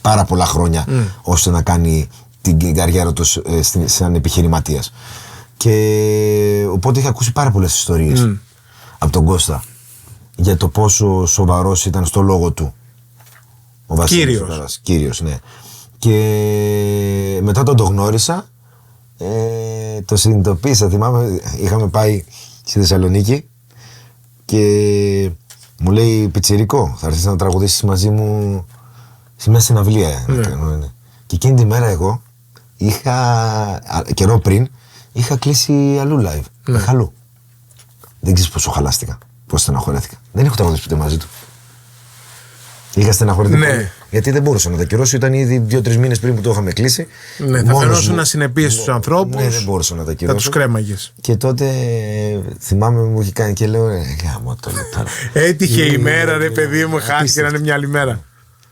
πάρα πολλά χρόνια, ώστε να κάνει την καριέρα του σαν επιχειρηματίας. Και οπότε είχα ακούσει πάρα πολλές ιστορίες από τον Κώστα για το πόσο σοβαρός ήταν στο λόγο του ο Βασίλης ο Καράς. Κύριος, ναι. Και μετά τον το γνώρισα, το συνειδητοποίησα, θυμάμαι, είχαμε πάει στη Θεσσαλονίκη και μου λέει, πιτσιρικό, θα έρθεις να τραγουδήσεις μαζί μου σε μια συναυλία. Ναι. Και εκείνη τη μέρα εγώ καιρό πριν είχα κλείσει αλλού live, με Χαλού. Δεν ξέρεις πόσο χαλάστηκα, πόσο στεναχωρέθηκα. Δεν έχω τραγουδήσει ποτέ μαζί του. Είχα στεναχωρηθεί. Ναι. Γιατί δεν μπορούσα να τα ακυρώσω, ήταν ήδη 2-3 μήνες πριν που το είχαμε κλείσει. Ναι, θα φαινόσουν ασυνεπείς στους ανθρώπους. Ναι, δεν μπορούσα να τα ακυρώσω. Θα τους κρέμαγες. Και τότε θυμάμαι μου είχε κάνει και λέω γάμο το τώρα. Έτυχε η μέρα, ρε παιδί μου, χάθηκε να είναι μια άλλη μέρα.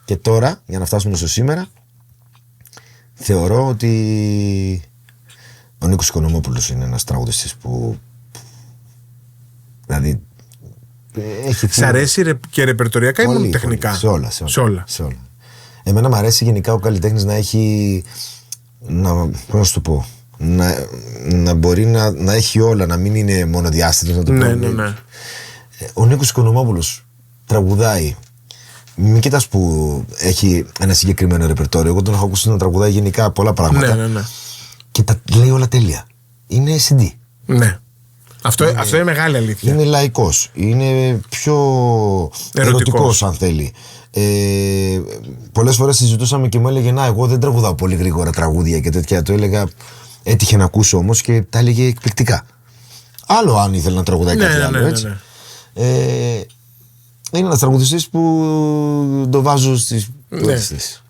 Και τώρα, για να φτάσουμε στο σήμερα, θεωρώ ότι ο Νίκος Οικονομόπουλος είναι ένας τραγουδιστής που. Δηλαδή. Σ' αρέσει και ρεπερτοριακά ή μόνο τεχνικά? Σε όλα. Εμένα μου αρέσει γενικά ο καλλιτέχνης να έχει. Πώς να σου το πω. Να μπορεί να έχει όλα, να μην είναι μονοδιάστατος, να το πω. Ναι. Ο Νίκος Οικονομόπουλος τραγουδάει. Μην κοιτάς που έχει ένα συγκεκριμένο ρεπερτόριο. Εγώ τον έχω ακούσει να τραγουδάει γενικά πολλά πράγματα. Ναι. Και τα λέει όλα τέλεια. Είναι CD. Ναι. Αυτό είναι μεγάλη αλήθεια. Είναι λαϊκός. Είναι πιο ερωτικός αν θέλει. Πολλές φορές συζητούσαμε και μου έλεγε να, εγώ δεν τραγουδάω πολύ γρήγορα τραγούδια και τέτοια. Το έλεγα, έτυχε να ακούσω όμως και τα έλεγε εκπληκτικά. Άλλο αν ήθελε να τραγουδάει κάτι άλλο, έτσι. Ναι. Είναι ένας τραγουδιστής που το βάζω στις πλέστες.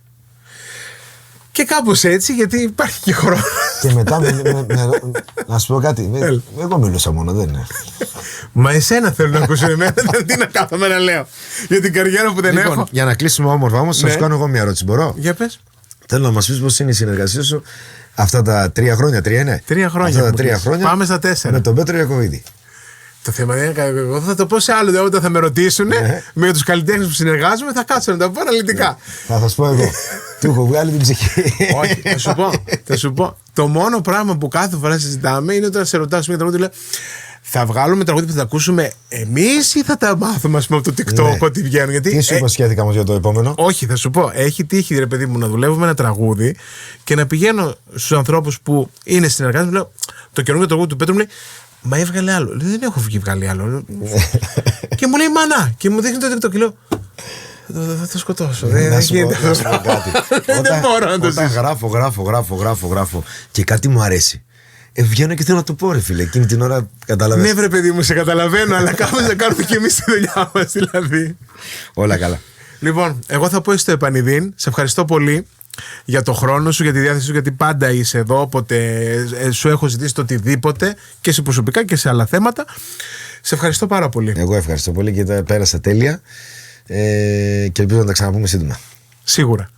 Και κάπως έτσι, γιατί υπάρχει και χρόνο. Και μετά να σου πω κάτι. Εγώ μιλούσα μόνο, δεν είναι. Μα εσένα θέλω να ακούσω εμένα, τι να κάθομαι να λέω. Για την καριέρα που δεν έχω. Για να κλείσουμε όμορφα όμως, θα σου κάνω εγώ μια ερώτηση. Μπορώ? Για πες. Θέλω να μας πεις πώς είναι η συνεργασία σου αυτά τα 3 χρόνια. 3 είναι. 3 χρόνια. Αυτά τα 3 χρόνια. Πάμε στα 4. Με τον Πέτρο Ιακωβίδη. Το θέμα δεν είναι. Εγώ θα το πω σε άλλο. Όταν θα με ρωτήσουν με τους καλλιτέχνες που συνεργάζομαι, θα κάτσω να τα πω αναλυτικά. Θα σας πω εγώ. Του έχω βγάλει την ψυχή. Όχι, θα σου πω. Το μόνο πράγμα που κάθε φορά συζητάμε είναι όταν σε ρωτάω μια τραγούδι, λέω, θα βγάλουμε τραγούδι που θα ακούσουμε εμείς ή θα τα μάθουμε, ας πούμε, από το TikTok ότι βγαίνουν. Γιατί, τι σου υποσχέθηκα όμως για το επόμενο? Όχι, θα σου πω. Έχει τύχει, ρε παιδί μου, να δουλεύουμε ένα τραγούδι και να πηγαίνω στους ανθρώπους που είναι συνεργάτες μου, λέω, το καινούργιο τραγούδι του Πέτρου μου λέει, μα έβγαλε άλλο. Λέει, δεν έχω βγάλει άλλο. Και μου λέει, μανά. Και μου δείχνει το TikTok και λέω, θα το σκοτώσω. Δεν γίνεται. Δεν μπορώ να το ζήσω. Γράφω και κάτι μου αρέσει. Βγαίνω και θέλω να το πω, ρε φίλε. Εκείνη την ώρα καταλαβαίνω. Ναι, βρε παιδί μου, σε καταλαβαίνω, αλλά κάπως να κάνουμε και εμείς τη δουλειά μας, δηλαδή. Όλα καλά. Λοιπόν, εγώ θα πω στο επανειδήν. Σε ευχαριστώ πολύ για το χρόνο σου, για τη διάθεση σου, γιατί πάντα είσαι εδώ, όποτε σου έχω ζητήσει το οτιδήποτε και σε προσωπικά και σε άλλα θέματα. Σε ευχαριστώ πάρα πολύ. Εγώ ευχαριστώ πολύ και τα πέρασα τέλεια και ελπίζω να τα ξαναπούμε σύντομα. Σίγουρα.